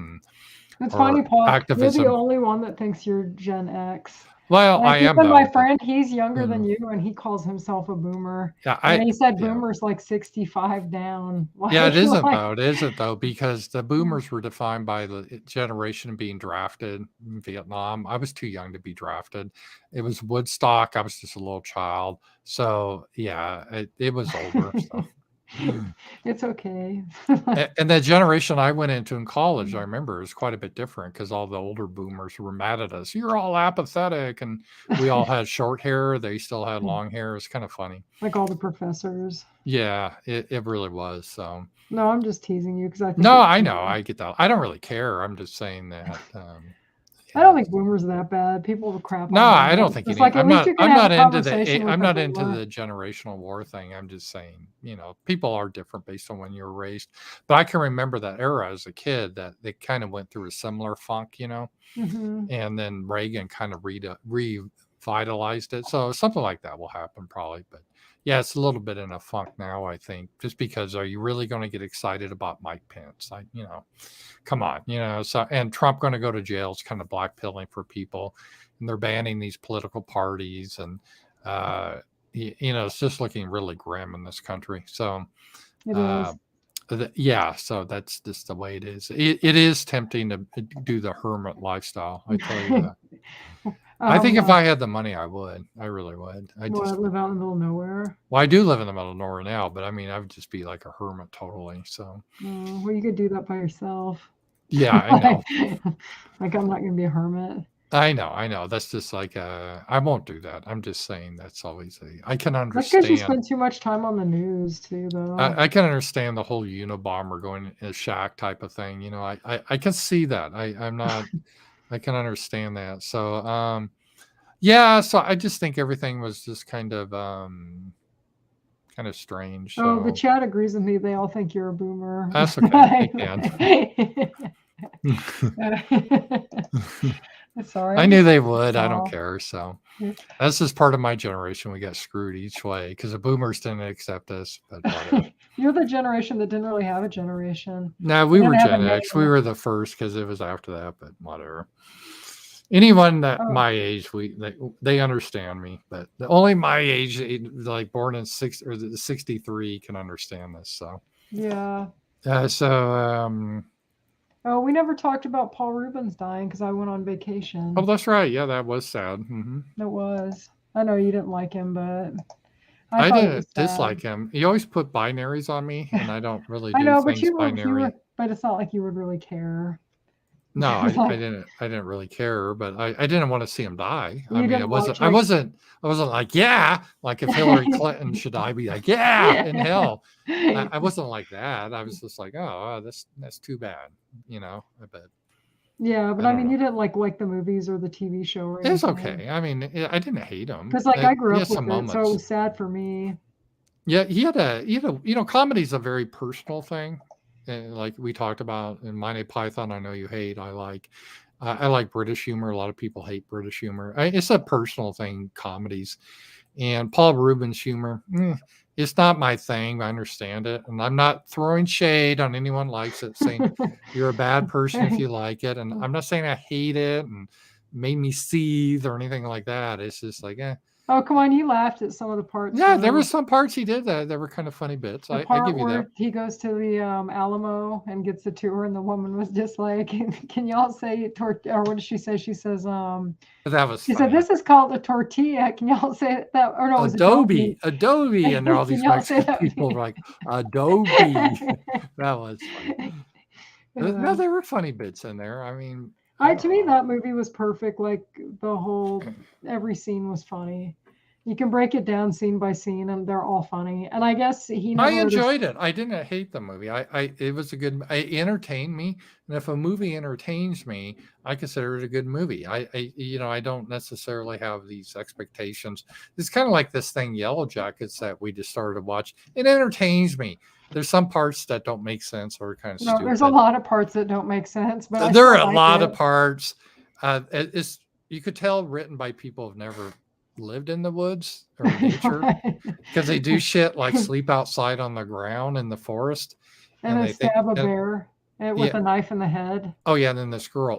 It's funny, or Paul. You're the activism. only one that thinks you're Gen X. Well, I Like am even my though, but friend, he's younger you than know, you, and he calls himself a boomer. yeah, And he said yeah. boomers like 65 down. Yeah, it Like, isn't like though. It isn't though because the boomers were defined by the generation being drafted in Vietnam. I was too young to be drafted. It was Woodstock. I was just a little child. So yeah, it was over. So it's okay. and the generation I went into in college, I remember it was quite a bit different because all the older boomers were mad at us. You're all apathetic, and we all had short hair. They still had long hair. It's kind of funny. Like all the professors. Yeah, it really was. So No, I'm just teasing you because I think no, it's I know. funny. I get that. I don't really care. I'm just saying that. I don't Yeah. think boomers are that bad. People will crap No, on them, I but don't think it's any. like at least you can I'm have a not into the. conversation I'm with a not into boomer. the generational war thing. I'm just saying, people are different based on when you were raised. But I can remember that era as a kid that they kind of went through a similar funk. Hmm. And then Reagan kind of revitalized it. So something like that will happen probably. But yeah, it's a little bit in a funk now, I think, just because are you really going to get excited about Mike Pence? Come on, so, and Trump going to go to jail is kind of blackpilling for people, and they're banning these political parties. And, it's just looking really grim in this country. So, It uh, is. yeah, so that's just the way it is. It is tempting to do the hermit lifestyle. I tell you that. I think if What, I had the money, I would. I really would. I just, live out in the middle of nowhere? well, I do live in the middle of nowhere now, but I mean, I would just be like a hermit totally. So, Well, you could do that by yourself. yeah, I know. like, like I'm not gonna be a hermit. I know. I know. That's just like, I won't do that. I'm just saying that's always I can That's because you understand. spend too much time on the news too, though. I can understand the whole Unabomber going in a shack type of thing. I can see that. I'm not, I can understand that. So, yeah, so I just think everything was just kind of strange. Oh, the So chat agrees with me. They all think you're a boomer. that's okay. They can. Sorry, I I'm knew just they would. I don't small. care. So that's just part of my generation. We got screwed each way because the boomers didn't accept us, but whatever. You're the generation that didn't really have a generation. No, They we were didn't have a Gen X. We name. were the first because it was after that, but whatever. Anyone that Oh, my age, they understand me, but only my age, like born in 63, can understand this. So, yeah. uh, so Oh, we never talked about Paul Rubens dying because I went on oh, vacation. that's right. Yeah, that was sad. It was. I know you didn't like him, but I I thought it was didn't sad. dislike him. He always put binaries on me, and I don't really I do know, but things you were, binary. but it's not like you would really care. No, Like I didn't really care, but I didn't want to see him die. I you mean, didn't watch I wasn't like, yeah, like if Hillary Clinton should die, I'd be like, yeah, in hell. I wasn't like that. I was just like, oh, that's too bad, I bet. Yeah, but I I don't mean, you know. didn't like the movies or the TV show or It's anything. okay. I mean, I didn't hate him. Because like I He grew has up with some it, so it moments. was sad for me. Yeah, comedy's a very personal thing. Like we talked about in Monty Python, I know you hate. I like British humor. A lot of people hate British humor. It's a personal thing, comedies. And Paul Rubens' humor, it's not my thing. I understand it. And I'm not throwing shade on anyone likes it, saying you're a bad person if you like it. And I'm not saying I hate it and made me seethe or anything like that. It's just like, Oh, come on, you laughed at some of the parts yeah, there were where some parts he did that were kind of funny bits. the I part give you that. where he goes to the Alamo and gets the tour, and the woman was just like, "Can y'all say or what does she say? She says, But that was she said, funny. "This is called a tortilla. Can y'all say that?" Or no, it was Adobe. Adobe, and all Can these y'all say Mexican that? people were like, Adobe. That was funny. No, there were funny bits in there. I mean, I To don't me, know. that movie was perfect. Like every scene was funny. You can break it down scene by scene, and they're all funny. And I guess he I never enjoyed it. I didn't hate the movie. It was a good. It entertained me, and if a movie entertains me, I consider it a good movie. I don't necessarily have these expectations. It's kind of like this thing, Yellow Jackets, that we just started to watch. It entertains me. There's some parts that don't make sense or are kind of No, there's a stupid. lot of parts that don't make sense, but I There still are a like lot it. of parts. It's you could tell written by people who've never lived in the woods or nature because they do shit like sleep outside on the ground in the forest, And and then they think, stab a bear with yeah, a knife in the head. oh yeah. And then this girl,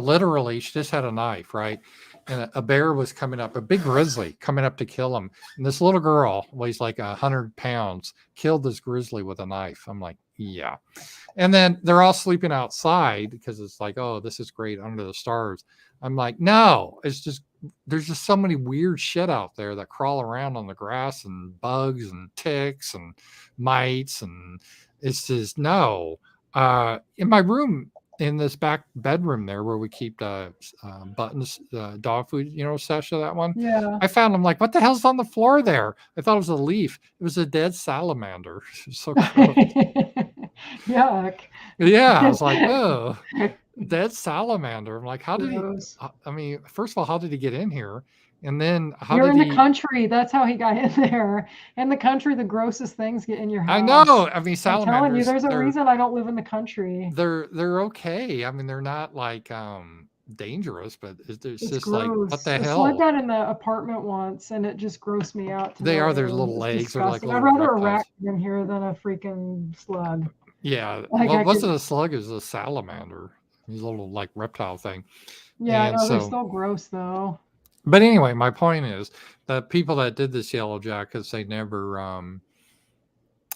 literally, she just had a knife, right? And a bear was coming up, a big grizzly coming up to kill him. And this little girl weighs like 100 pounds, killed this grizzly with a knife. I'm like, yeah. And then they're all sleeping outside because it's like, oh, this is great under the stars. I'm like, no, it's just there's just so many weird shit out there that crawl around on the grass and bugs and ticks and mites, and it's just no. In my room, in this back bedroom there where we keep Buttons dog food, sesh of that one. Yeah. I found them like, what the hell's on the floor there? I thought it was a leaf. It was a dead salamander. So gross. Yuck. Yeah, I was like, oh, dead salamander. I'm like, how did he? Gross. I mean, first of all, how did he get in here? And then how You're did in the he? country. That's how he got in there. In the country, the grossest things get in your I house. know. I mean, I'm telling you, salamanders, there's a reason I don't live in the country. they're okay. I mean, they're not like dangerous, but it's It's just like, what gross. the I saw hell? that in the apartment once, and it just grossed me out to They no are their end. little It's legs are like disgusting. I'd little rather a reptiles. arachnid in here than a freaking slug. Yeah. Like Well, I it could, wasn't a slug, it was a salamander. These little like reptile thing. yeah, And no, they're so, still gross though. but anyway, my point is the people that did this Yellow Jackets, they never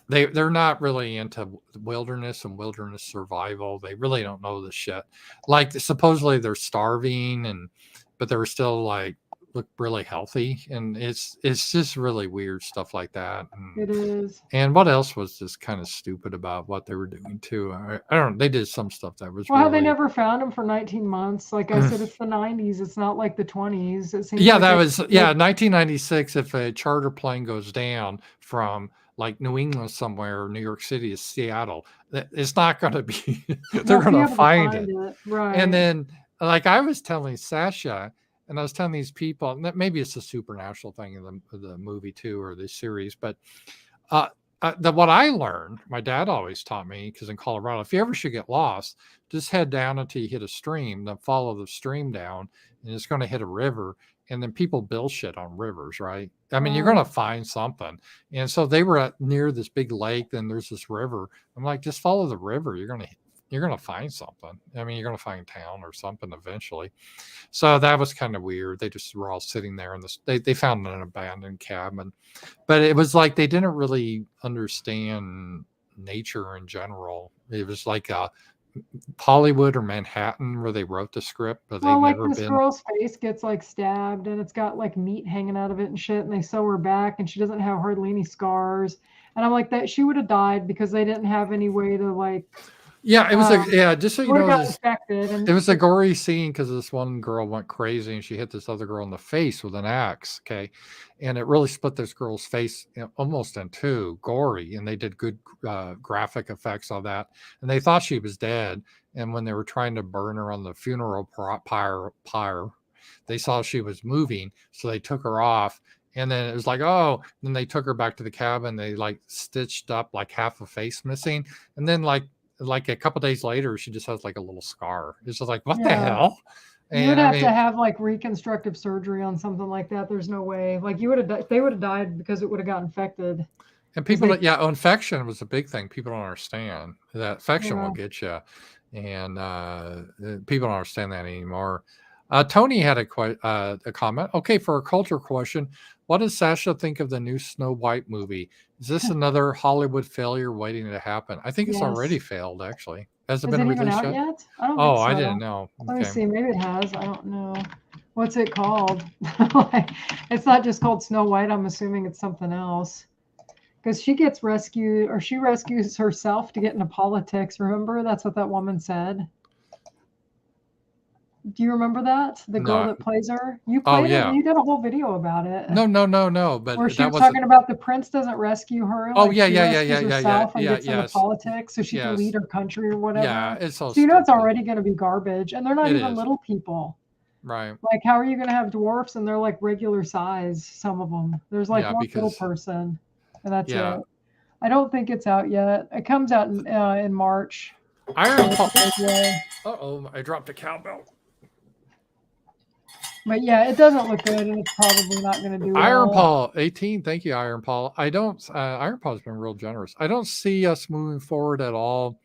they're not really into wilderness and wilderness survival. They really don't know this shit. Like supposedly they're starving and but they were still like look really healthy, and it's just really weird stuff like that. It is. And what else was just kind of stupid about what they were doing too? I don't know. They did some stuff that was Well, how they really never found him for 19 months? Like I said, it's the 90s. It's not like the 20s. It seems yeah, like that they, was they 1996. If a charter plane goes down from like New England somewhere, or New York City to Seattle, it's not going to be. They're won't going be to able to find find it. it. And Right. then, like I was telling Sasha, and I was telling these people, and maybe it's a supernatural thing in the movie too, or the series, but uh, what I learned, my dad always taught me, because in Colorado, if you ever should get lost, just head down until you hit a stream, then follow the stream down, and it's going to hit a river. And then people build shit on rivers, right? I mean, you're going to Right. find something. And so they were near this big lake, then there's this river. I'm like, just follow the river. You're gonna find something. I mean, you're gonna find town or something eventually. So that was kind of weird. They just were all sitting there in this. They found an abandoned cabin, but it was like they didn't really understand nature in general. It was like Hollywood or Manhattan where they wrote the script, but they've Well, like never this been. girl's face gets like stabbed and it's got like meat hanging out of it and shit, and they sew her back and she doesn't have hardly any scars. And I'm like, that she would have died because they didn't have any way to like Yeah, it was a um yeah. Just so she you would have know, got this infected it and was a gory scene because this one girl went crazy and she hit this other girl in the face with an axe. Okay, and it really split this girl's face almost in two, gory. And they did good graphic effects on that. And they thought she was dead. And when they were trying to burn her on the funeral pyre, they saw she was moving, so they took her off. And then it was like, oh, then they took her back to the cabin. They like stitched up like half a face missing, and then like a couple days later, she just has like a little scar. It's just like, what the yeah. hell? You would And I have to mean, have like reconstructive surgery on something like that. There's no way. Like you would have, they would have died because it would have got infected. and Because people, they, infection was a big thing. People don't understand that infection will yeah, get you, and people don't understand that anymore. Tony had a comment. Okay, for a culture question, what does Sasha think of the new Snow White movie? Is this another Hollywood failure waiting to happen? I think it's already yes. failed. Actually, has it Is been it even released out yet? yet? I don't think Oh, I didn't so. know. Let me Okay. see. Maybe it has. I don't know. What's it called? Like, it's not just called Snow White. I'm assuming it's something else. Because she gets rescued, or she rescues herself to get into politics. Remember? That's what that woman said. Do you remember that? The girl No. that plays her? You Oh played it and yeah. you did a whole video about it. No, no, no, no. Where But she that was wasn't. talking about the prince doesn't rescue her, Oh like yeah, she yeah, yeah, yeah, rescues yeah, yeah, herself and yeah. gets into Yes, politics so she can lead yes, her country or yeah. whatever. It's so So you know it's stupid. already going to be garbage, and they're not It even is little people. right. Like, how are you going to have dwarfs and they're like regular size? Some of them. There's like Yeah, one little because person, and that's yeah, it. I don't think it's out yet. It comes out in March Iron in a Paul. big way. Uh oh, I dropped a cowbell. But yeah, it doesn't look good, and it's probably not going to do Iron well. Paul 18. Thank you, Iron Paul. I don't. Iron Paul's been real generous. I don't see us moving forward at all.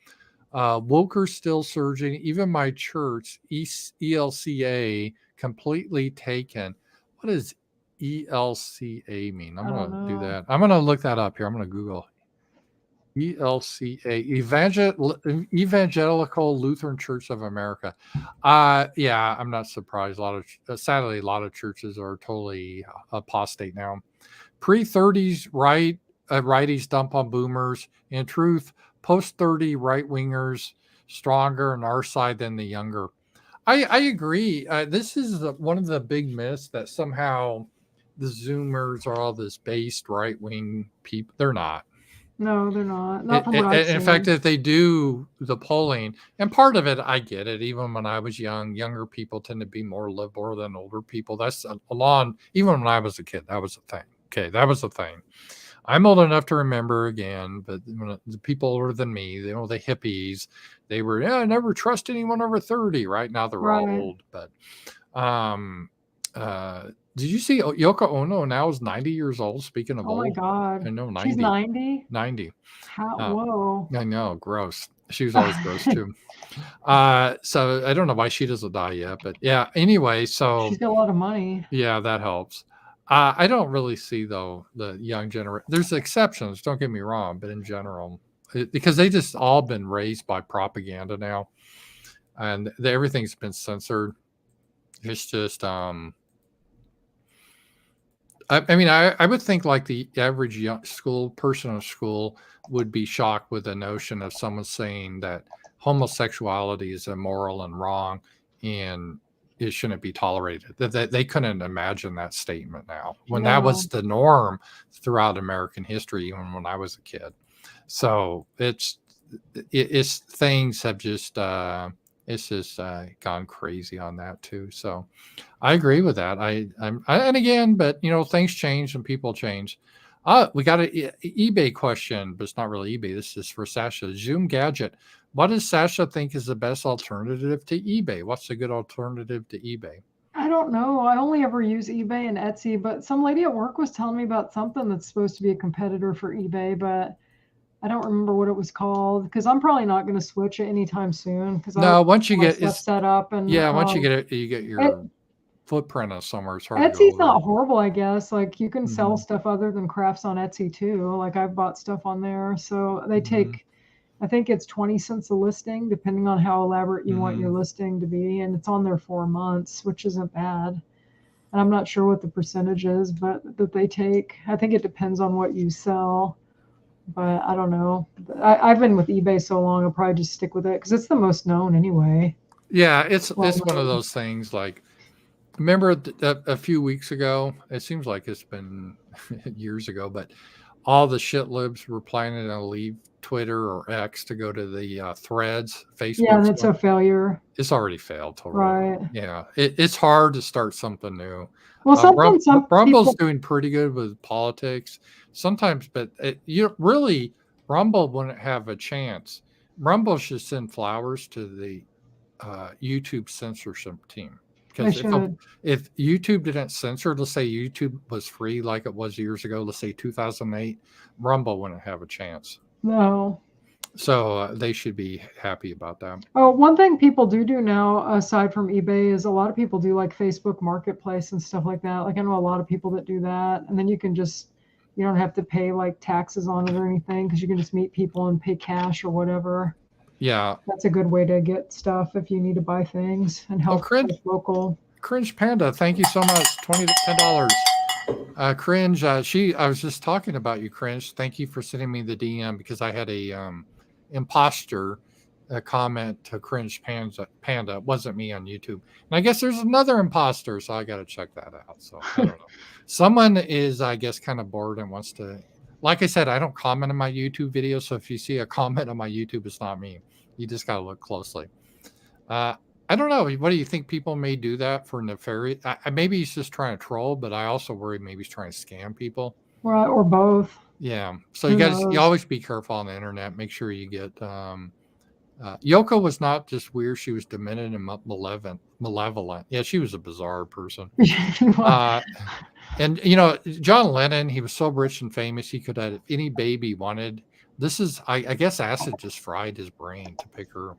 Woker's still surging. Even my church, ELCA, completely taken. What does ELCA mean? I'm I don't gonna do know. that. I'm gonna look that up here. I'm gonna Google ELCA, Evangelical Lutheran Church of America. Yeah, I'm not surprised. A lot of sadly, a lot of churches are totally apostate now. Pre-30s righties dump on boomers. In truth, post-30 right wingers stronger on our side than the younger. I agree. This is one of the big myths that somehow the Zoomers are all this based right wing people. They're not. No, they're not. Not from what I've In fact, seen. if they do the polling, and part of it, I get it. Even when I was young, younger people tend to be more liberal than older people. That's a law. Even when I was a kid, that was a thing. Okay, that was a thing. I'm old enough to remember again, but when the people older than me, the hippies, they were, yeah, never trust anyone over 30. Right now, they're all Right. old. But um, uh, did you see Yoko Ono now is 90 years old? Speaking of Oh my old, I God. know She's 90. 90? 90. How? Uh, Whoa. I know, gross. She was always gross too. So I don't know why she doesn't die yet, but yeah. Anyway, She's so got a lot of money. yeah, that helps. I don't really see though the young generation. There's exceptions, don't get me wrong, but in general, because they just all been raised by propaganda now, and everything's been censored. It's just I mean, I would think like the average young school person in school would be shocked with the notion of someone saying that homosexuality is immoral and wrong and it shouldn't be tolerated. That they couldn't imagine that statement now when that was No. the norm throughout American history, even when I was a kid. So it's things have just it's just gone crazy on that too. So I agree with that. And again, but things change and people change. We got an eBay question, but it's not really eBay. This is for Sasha. Zoom Gadget. What does Sasha think is the best alternative to eBay? What's a good alternative to eBay? I don't know. I only ever use eBay and Etsy, but some lady at work was telling me about something that's supposed to be a competitor for eBay, but I don't remember what it was called because I'm probably not going to switch it anytime soon because I like No, once you my get stuff it's set up and yeah, once you get it, you get it, your footprint of somewhere. It's hard to go Etsy's over it. not horrible, I guess. Like you can sell Hmm. stuff other than crafts on Etsy too. Like I've bought stuff on there. So they Hmm. take, I think it's 20 cents a listing, depending on how elaborate you want your Hmm. listing to be. And it's on there 4 months, which isn't bad. And I'm not sure what the percentage is, but that they take. I think it depends on what you sell. But I don't know. I've been with eBay so long, I'll probably just stick with it because it's the most known anyway. Yeah, Well it's one of known. those things like remember a few weeks ago, it seems like it's been years ago, but all the shit libs were planning to leave Twitter or X to go to the Threads, Yeah, Facebook's that's a one. failure. It's already failed totally. Right. Yeah, it's hard to start something new. Well, something some Rumble's people, doing pretty good with politics sometimes, but really Rumble wouldn't have a chance. Rumble should send flowers to the YouTube censorship team they because should. if YouTube didn't censor, let's say YouTube was free like it was years ago, let's say 2008, Rumble wouldn't have a chance. No. So they should be happy about that. Oh, one thing people do now, aside from eBay, is a lot of people do like Facebook Marketplace and stuff like that. Like I know a lot of people that do that, and then you don't have to pay like taxes on it or anything because you can just meet people and pay cash or whatever. Yeah. That's a good way to get stuff if you need to buy things and Oh, help local. Cringe Panda, thank you so much. $10. Cringe, I was just talking about you, Cringe. Thank you for sending me the DM because I had a imposter comment to Cringe Panda. It wasn't me on YouTube. And I guess there's another imposter, so I got to check that out. So I don't know. Someone is, I guess, kind of bored and wants to. Like I said, I don't comment on my YouTube videos, so if you see a comment on my YouTube, it's not me. You just got to look closely. I don't know. What do you think? People may do that for nefarious. Maybe he's just trying to troll, but I also worry maybe he's trying to scam people. Right, or both. Yeah. So Who you knows? always be careful on the internet. Make sure you get. Yoko was not just weird; she was demented and malevolent. Yeah, she was a bizarre person. And John Lennon, he was so rich and famous, he could have any baby he wanted. I guess acid just fried his brain to pick her.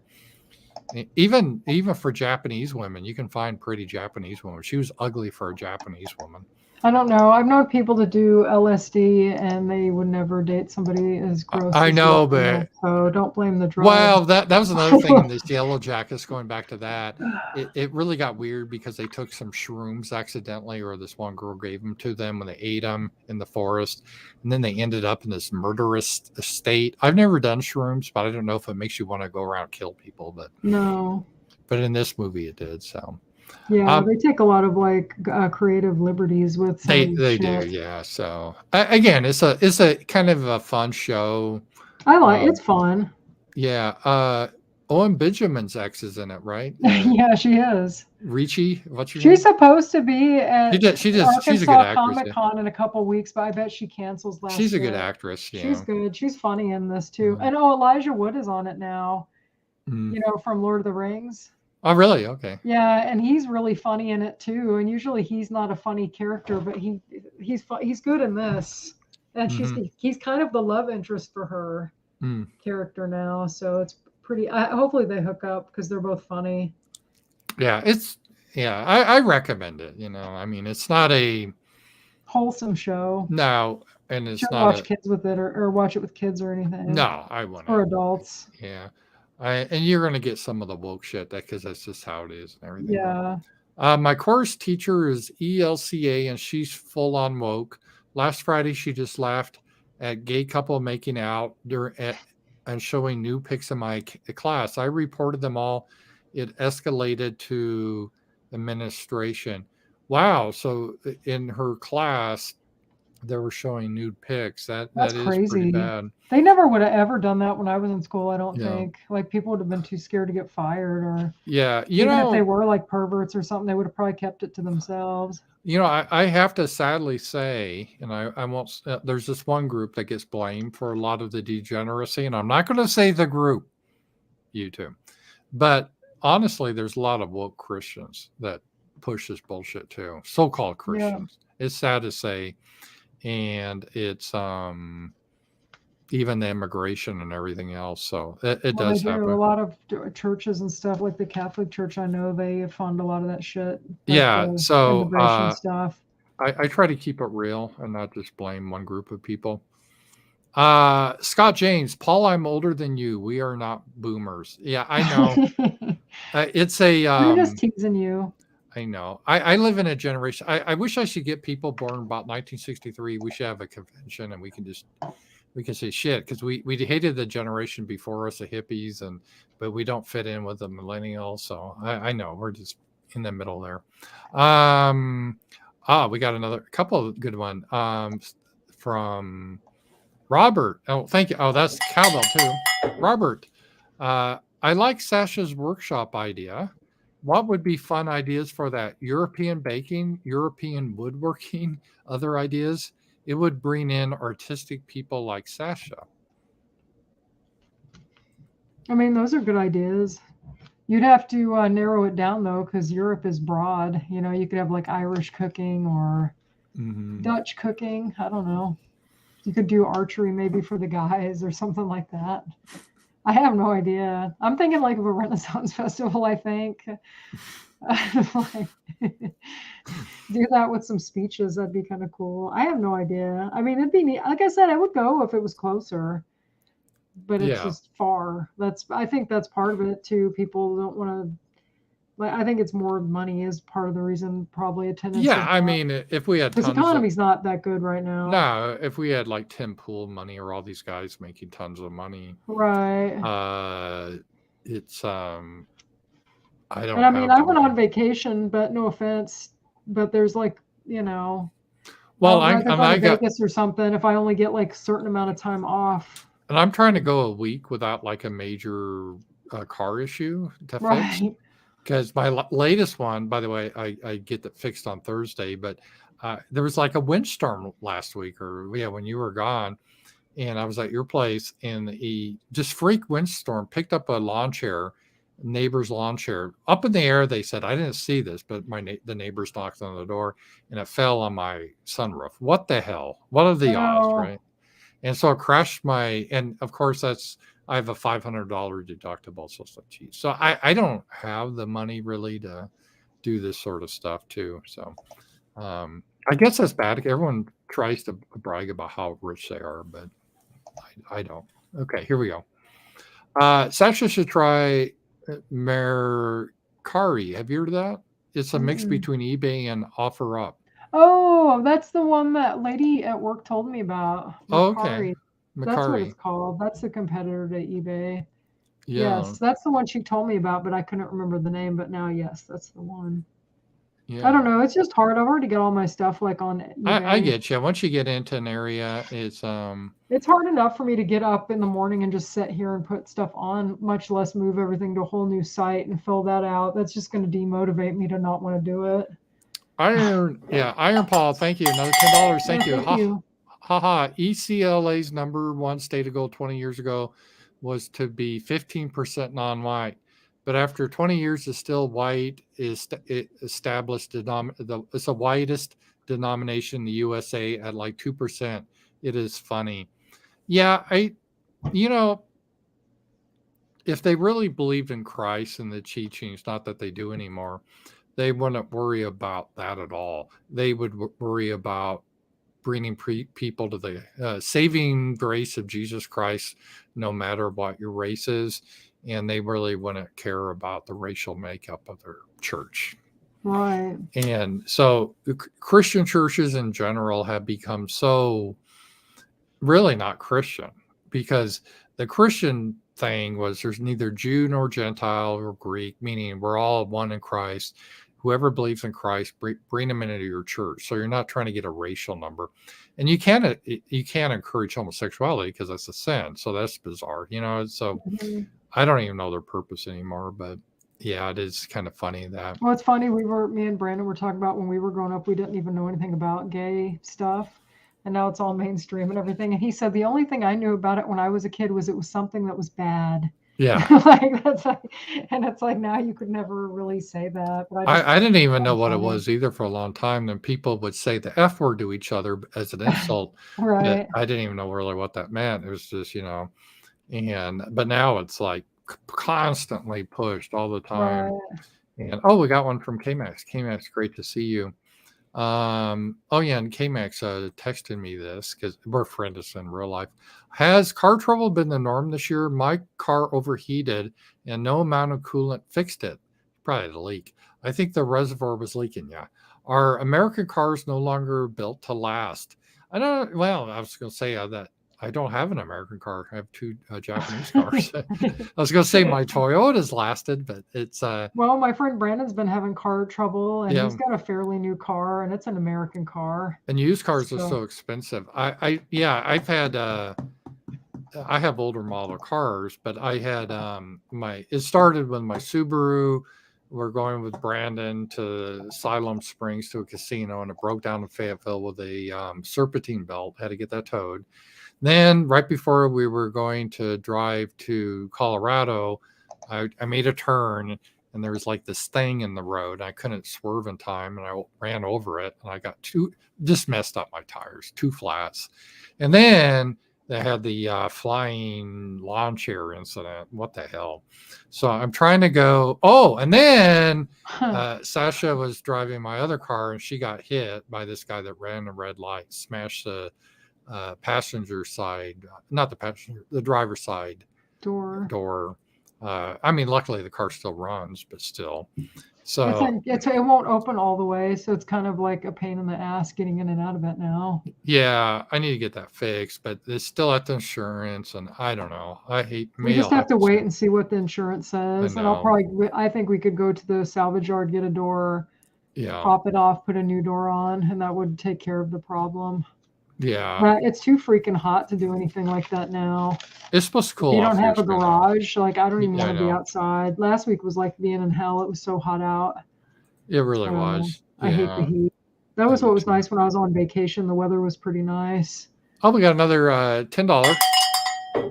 Even for Japanese women, you can find pretty Japanese women. She was ugly for a Japanese woman. I don't know. I've known people that do LSD and they would never date somebody as gross I as know, Yoko. but So don't blame the drug. well, that was another thing in this Yellow Jackets. Going back to that, it really got weird because they took some shrooms accidentally, or this one girl gave them to them when they ate them in the forest, and then they ended up in this murderous state. I've never done shrooms, but I don't know if it makes you want to go around and kill people. No. But in this movie, it did. So Yeah, um, they take a lot of like creative liberties with some of these they do, shit. yeah. So again, it's a kind of a fun show. I like Um, it's fun. yeah. Owen Benjamin's ex is in it, right? Yeah, she is. Ricci, what's her She's name? supposed to be at She's a good Arkansas actress. Comic Yeah. Con in a couple weeks, but I bet she cancels last She's a good minute. actress. She's Yeah. good. She's funny in this too. Mhm. And oh, Elijah Wood is on it now. Mm. From Lord of the Rings. Oh, really? Okay. Yeah, and he's really funny in it too. And usually he's not a funny character, but he's good in this. And Hmm. he's kind of the love interest for her Mm. character now. So it's pretty. Hopefully they hook up because they're both funny. Yeah, I recommend it. I mean, it's not a Wholesome show. no, and it's Shouldn't not watch a kids with it or watch it with kids or anything. no. I It's for wouldn't. adults. Yeah, and you're gonna get some of the woke shit because that's just how it is and everything. Yeah. My course teacher is ELCA, and she's full on woke. Last Friday, she just laughed at gay couple making out and showing new pics in my class. I reported them all. It escalated to administration. Wow! So in her class, they were showing nude pics. That's That is pretty crazy. bad. They never would have ever done that when I was in school, I don't Yeah, think. Like people would have been too scared to get fired, or yeah. even if they were like perverts or something, they would have probably kept it to themselves. I have to sadly say, and I won't, there's this one group that gets blamed for a lot of the degeneracy, and I'm not going to say the group, YouTube, but honestly, there's a lot of woke Christians that push this bullshit too, so-called Yeah. Christians. It's sad to say, and it's even the immigration and everything else. So it Well, they does do. A happen. lot of churches and stuff, like the Catholic Church, I know they fund a lot of that shit, like Yeah. the So immigration stuff. I try to keep it real and not just blame one group of people. Scott James, Paul, I'm older than you. We are not boomers. Yeah, I know. It's a They're just teasing you. I know. I live in a generation. I wish I should get people born about 1963. We should have a convention and we can say shit because we hated the generation before us, the hippies, but we don't fit in with the millennials. So I know we're just in the middle there. We got another couple of good one from Robert. Oh, thank you. Oh, that's cowbell too. Robert, I like Sasha's workshop idea. What would be fun ideas for that? European baking, European woodworking, other ideas? It would bring in artistic people like Sasha. I mean, those are good ideas. You'd have to narrow it down though, because Europe is broad. You know, you could have like Irish cooking or Dutch cooking. I don't know. You could do archery maybe for the guys or something like that. I have no idea. I'm thinking like of a Renaissance festival, I think. Like, do that with some speeches. That'd be kind of cool. I have no idea. I mean, it'd be neat. Like I said, I would go if it was closer, but it's Yeah. just far. I think that's part of it too. People don't want to. Like, I think it's more money is part of the reason probably attendance Yeah. would I drop. mean, if we had Because tons of, economy's not that good right now. no, if we had like Tim Pool money or all these guys making tons of money, Right. it's, I And don't I mean, have I the went on money. vacation, but no offense, but there's like, Well, I'd rather go to I got, Vegas or something if I only get like a certain amount of time off. and I'm trying to go a week without like a major car issue to fix. Right. Because my latest one, by the way, I get that fixed on Thursday, but there was like a windstorm last week, or yeah, when you were gone, and I was at your place, and he just freak windstorm picked up a lawn chair, neighbor's lawn chair, up in the air. They said I didn't see this, but the neighbors knocked on the door, and it fell on my sunroof. What the hell? What are the odds, Oh, right? And so it crashed and of course I have a $500 deductible. So it's like, geez. So I don't have the money really to do this sort of stuff too. So I guess that's bad. Everyone tries to brag about how rich they are, but I don't. Okay, here we go. Sasha should try Mercari. Have you heard of that? It's a mix mm-mm. between eBay and OfferUp. Oh, that's the one that lady at work told me about. Oh, okay. Mercari. That's what it's Mercari. called. That's the competitor to eBay. Yeah. Yes, that's the one she told me about, but I couldn't remember the name. But now, yes, that's the one. I Yeah. don't know. It's just hard. I've already got all my stuff like on I eBay. get you. Once you get into an area, It's hard enough for me to get up in the morning and just sit here and put stuff on, much less move everything to a whole new site and fill that out. That's just going to demotivate me to not want to do it. Iron Paul. Thank you. Another $10. Thank you. Thank you. Ha. ECLA's number one stated goal 20 years ago was to be 15% non-white, but after 20 years, is still white. Established it's the whitest denomination in the USA at like 2%. It is funny. Yeah, you know, if they really believed in Christ and the teachings, not that they do anymore, they wouldn't worry about that at all. They would worry about bringing people to the saving grace of Jesus Christ, no matter what your race is, and they really wouldn't care about the racial makeup of their church. Right. And so Christian churches in general have become so really not Christian, because the Christian thing was there's neither Jew nor Gentile or Greek, meaning we're all one in Christ. Whoever believes in Christ, bring them into your church. So you're not trying to get a racial number, and you can't encourage homosexuality because that's a sin. So that's bizarre, So Mhm. I don't even know their purpose anymore, but yeah, it is kind of funny that. Well, it's funny. Me and Brandon were talking about when we were growing up, we didn't even know anything about gay stuff. And now it's all mainstream and everything. And he said the only thing I knew about it when I was a kid was it was something that was bad. Yeah, Like that's like, and it's like now you could never really say that. But I just I didn't even know find what it funny. was either for a long time. And people would say the F word to each other as an insult, but Right. I didn't even know really what that meant. It was just, but now it's like constantly pushed all the time. Right. And oh, we got one from K-Max. K-Max, great to see you. Oh yeah, and K-Max texted me this because we're friends in real life. Has car trouble been the norm this year? My car overheated and no amount of coolant fixed it. Probably the leak. I think the reservoir was leaking. Yeah. Are American cars no longer built to last? I don't. Well, I was going to say that I don't have an American car. I have two Japanese cars. I was going to say my Toyota's lasted, but it's Well, my friend Brandon's been having car trouble, and he's yeah. got a fairly new car, and it's an American car. And used cars are So, so expensive. Yeah, I have older model cars, but I had it started with my Subaru. We're going with Brandon to Siloam Springs to a casino, and it broke down in Fayetteville with a serpentine belt. Had to get that towed. Then right before we were going to drive to Colorado, I made a turn, and there was like this thing in the road. I couldn't swerve in time, and I ran over it, and I got just messed up my tires, two flats. And then they had the flying lawn chair incident. What the hell? So I'm trying to go. Oh, and then Sasha was driving my other car, and she got hit by this guy that ran a red light, smashed the passenger side, not the passenger, the driver's side door. door. I mean, luckily the car still runs, but still. So It won't open all the way, so it's kind of like a pain in the ass getting in and out of it now. yeah, I need to get that fixed, but it's still at the insurance, and I don't know. I hate We me. just I'll have have to to. wait and see what the insurance I says, and know. I think we could go to the salvage yard, get a door, Yeah, pop it off, put a new door on, and that would take care of the problem. yeah. But it's too freaking hot to do anything like that now. It's supposed to If cool you off don't here have a soon, though. garage, like I don't even Yeah, want I to be know. outside. Last week was like being in hell. It was so hot out. It really So was. I hate the Yeah, heat. That I was do what was too. nice when I was on vacation. The weather was pretty nice. Oh, we got another $10.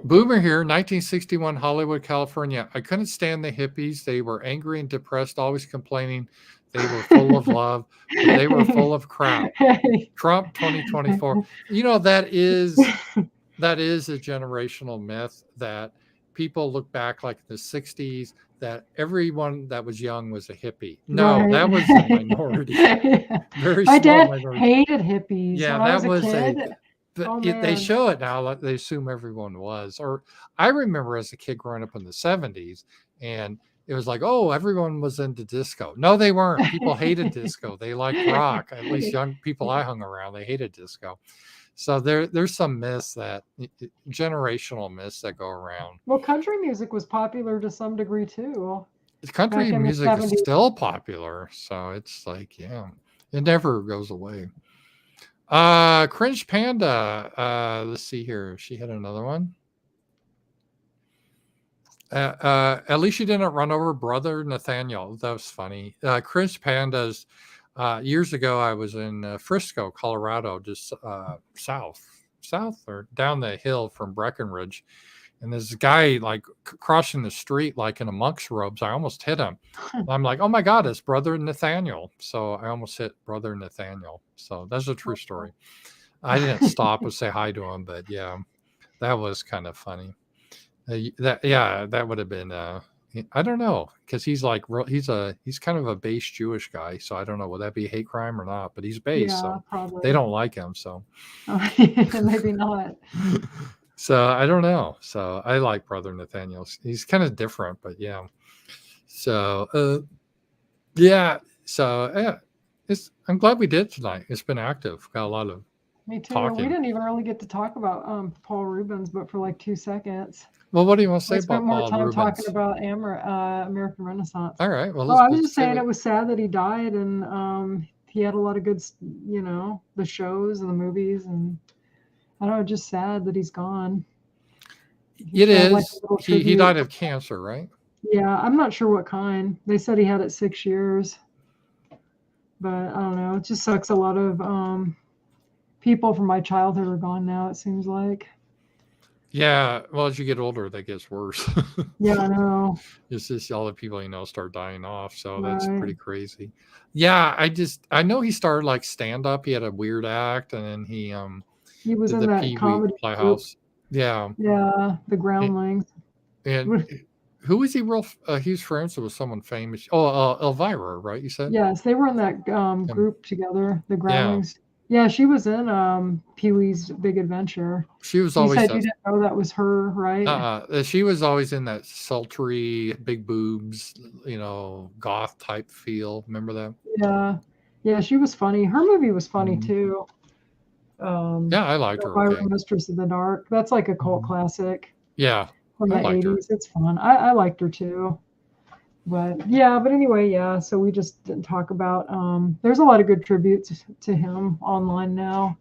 Boomer here, 1961, Hollywood, California. I couldn't stand the hippies. They were angry and depressed, always complaining. They were full of love, but they were full of crap. Trump 2024. That is a generational myth that people look back like the 60s that everyone that was young was a hippie. No, Right. that was the minority. Very My small dad minority. hated hippies Yeah, when I that was a was kid. but Oh they man. show it now like they assume everyone was. Or I remember as a kid growing up in the 70s, and it was like, oh, everyone was into disco. No, they weren't. People hated disco. They liked rock. At least young people I hung around, they hated disco. So there's some myths that generational myths that go around. Well, country music was popular to some degree too Country back in the music is 70s. still popular, so it's like, yeah, it never goes away. Cringe Panda. Let's see here. She had another one. At least you didn't run over brother Nathaniel. That was funny. Cringe Pandas. Years ago, I was in Frisco, Colorado, just south or down the hill from Breckenridge, and there's a guy like crossing the street like in a monk's robes. I almost hit him. I'm like, oh my god, it's brother Nathaniel. So I almost hit brother Nathaniel. So that's a true story. I didn't stop and say hi to him, but yeah, that was kind of funny. That would have been. I don't know because he's like he's kind of a base Jewish guy, so I don't know would that be hate crime or not. But he's base, Yeah, so they probably. don't like him. So Maybe not. so I don't know. So I like brother Nathaniel. He's kind of different, but yeah. So yeah, So yeah, I'm glad we did tonight. It's been active. Got a lot of Me too. We talking. didn't even really get to talk about Paul Rubens, but for like 2 seconds. Well, what do you want to say We spent about more Paul time talking Rubens? about American Renaissance. All right. Well, Oh, let's I was let's just do saying it. it was sad that he died, and he had a lot of good, the shows and the movies, and I don't know, just sad that he's gone. He It should have like a is. little He died tribute. of cancer, right? Yeah, I'm not sure what kind. They said he had it 6 years, but I don't know. It just sucks. A lot of people from my childhood are gone now, it seems like. Yeah. Well, as you get older, that gets worse. Yeah, I know. It's just all the people start dying off. So that's Right. pretty crazy. Yeah. I know he started like stand up. He had a weird act, and then he He was did in the that Pee Wee comedy group. Playhouse. Yeah. Yeah, the And, Groundlings. and who was he real? He was friends with someone famous. Oh, Elvira, right? You said? Yes, they were in that And group together, the yeah, Groundlings. Yeah, she was in Pee-wee's Big Adventure. she was You always said you didn't know that was her, right? she was always in that sultry, big boobs, goth type feel. Remember that? Yeah. Yeah, she was funny. Her movie was funny Mhm. too. Yeah, I liked her. Elvira, Okay. Mistress of the Dark. That's like a cult Mhm. classic Yeah, from I the liked her. 80s. It's fun. I liked her too. But yeah, but anyway, yeah, so we just didn't talk about there's a lot of good tributes to him online now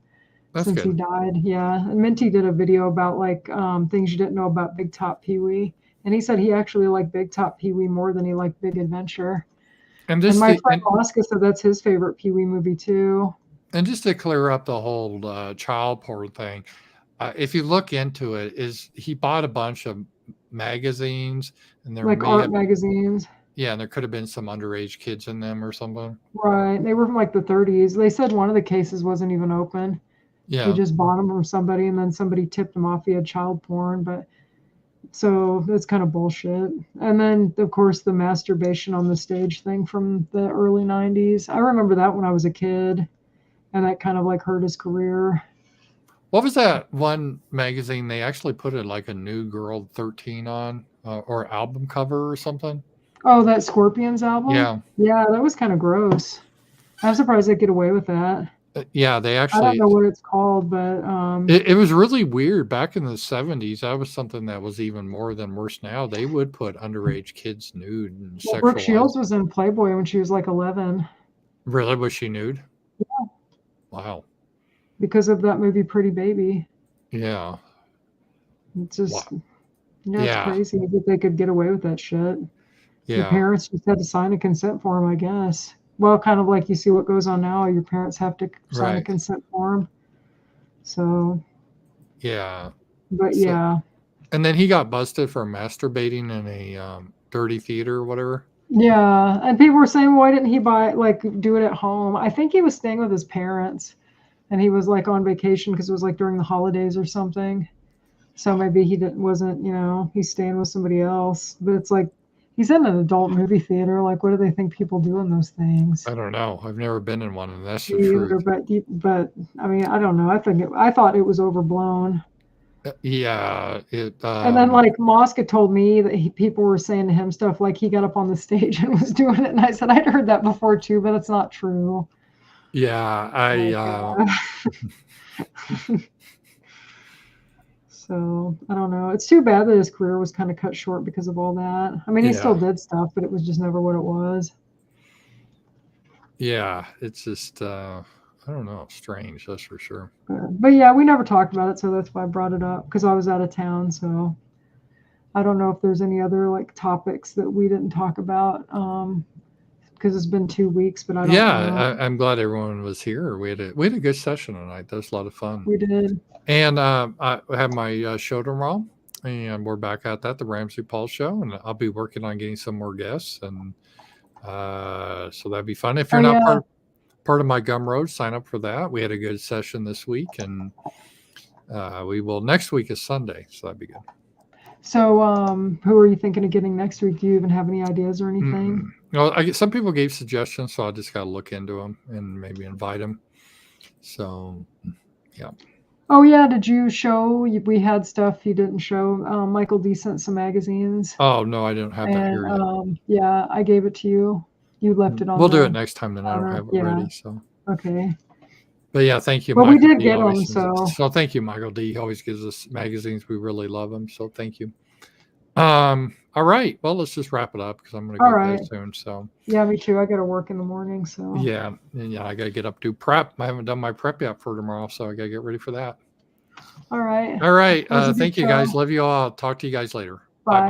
That's since he good. died. Yeah. And Minty did a video about like things you didn't know about Big Top Pee-wee. And he said he actually liked Big Top Pee-wee more than he liked Big Adventure. And And just my to friend Oscar said that's his favorite Pee-wee movie too. and just to clear up the whole child porn thing, if you look into it, is he bought a bunch of magazines, and there Like may art have magazines. yeah, and there could have been some underage kids in them or something. Right. They were from like the 30s. They said one of the cases wasn't even open. He Yeah, just bought them from somebody and then somebody tipped him off he had child porn. But so that's kind of bullshit. And then, of course, the masturbation on the stage thing from the early 90s. I remember that when I was a kid, and that kind of like hurt his career. what was that one magazine they actually put it like a New Girl 13 on or album cover or something? Oh, that Scorpions album? Yeah, Yeah, that was kind of gross. I'm surprised they get away with that. yeah, they I don't actually know what it's called, but it was really weird back in the 70s. That was something that was even more than worse now. They would put underage kids nude and well, Brooke sexualize. Shields was in Playboy when she was like 11 Really, was she nude? Wow. because of that movie Pretty Baby. Yeah. It's just, Wow. it's Yeah. crazy that they could get away with that shit. The Yeah. parents just had to sign a consent form, I guess. Well, kind of like you see what goes on now. Your parents have to sign a Right. consent form. So, Yeah. but So, yeah. and then he got busted for masturbating in a dirty theater or whatever. Yeah. And people were saying, why didn't he do it at home? I think he was staying with his parents and he was like on vacation because it was like during the holidays or something. So maybe wasn't, he's staying with somebody else. But it's like, he's in an adult movie theater. Like, what do they think people do in those things? I don't know. I've never been in one, and that's the Me either, truth. but I mean, I don't know. I thought it was overblown. Yeah. And then like Mosca told me that people were saying to him stuff like he got up on the stage and was doing it, and I said I'd heard that before too, but it's not true. Yeah. So I don't know. It's too bad that his career was kind of cut short because of all that. I mean, he still Yeah. did stuff, but it was just never what it was. Yeah. It's just, I don't know. Strange. That's for sure. But yeah, we never talked about it, so that's why I brought it up because I was out of town. So I don't know if there's any other like topics that we didn't talk about because it's been 2 weeks. But I don't know. I'm glad everyone was here. We had a good session tonight. That was a lot of fun. We did. And I have my show tomorrow, and we're back at that, the Ramsey Paul Show, and I'll be working on getting some more guests, and so that'd be fun. If you're not part of my Gumroad, sign up for that. We had a good session this week, and we will next week is Sunday, so that'd be good. So who are you thinking of getting next week? Do you even have any ideas or anything? Well, some people gave suggestions, so I just got to look into them and maybe invite them. So, yeah. Oh yeah, did you show? We had stuff you didn't show. Michael D sent some magazines. Oh no, I don't have that here yet. Yeah, I gave it to you. You left it on We'll do the it next time. Then I don't counter. have it Yeah. ready. So, Okay. but yeah, thank you, But we Michael did D. get Always them, sends us. so So thank you, Michael D. He always gives us magazines. We really love them. So thank you. All right. Well, let's just wrap it up because I'm going to all go right. to bed soon. So Yeah, me too. I got to work in the morning, so yeah, and yeah, I got to get up to prep. I haven't done my prep yet for tomorrow, so I got to get ready for that. all right. All right. That was a good Thank you, guys. show. Love you all. I'll talk to you guys later. Bye. Bye bye.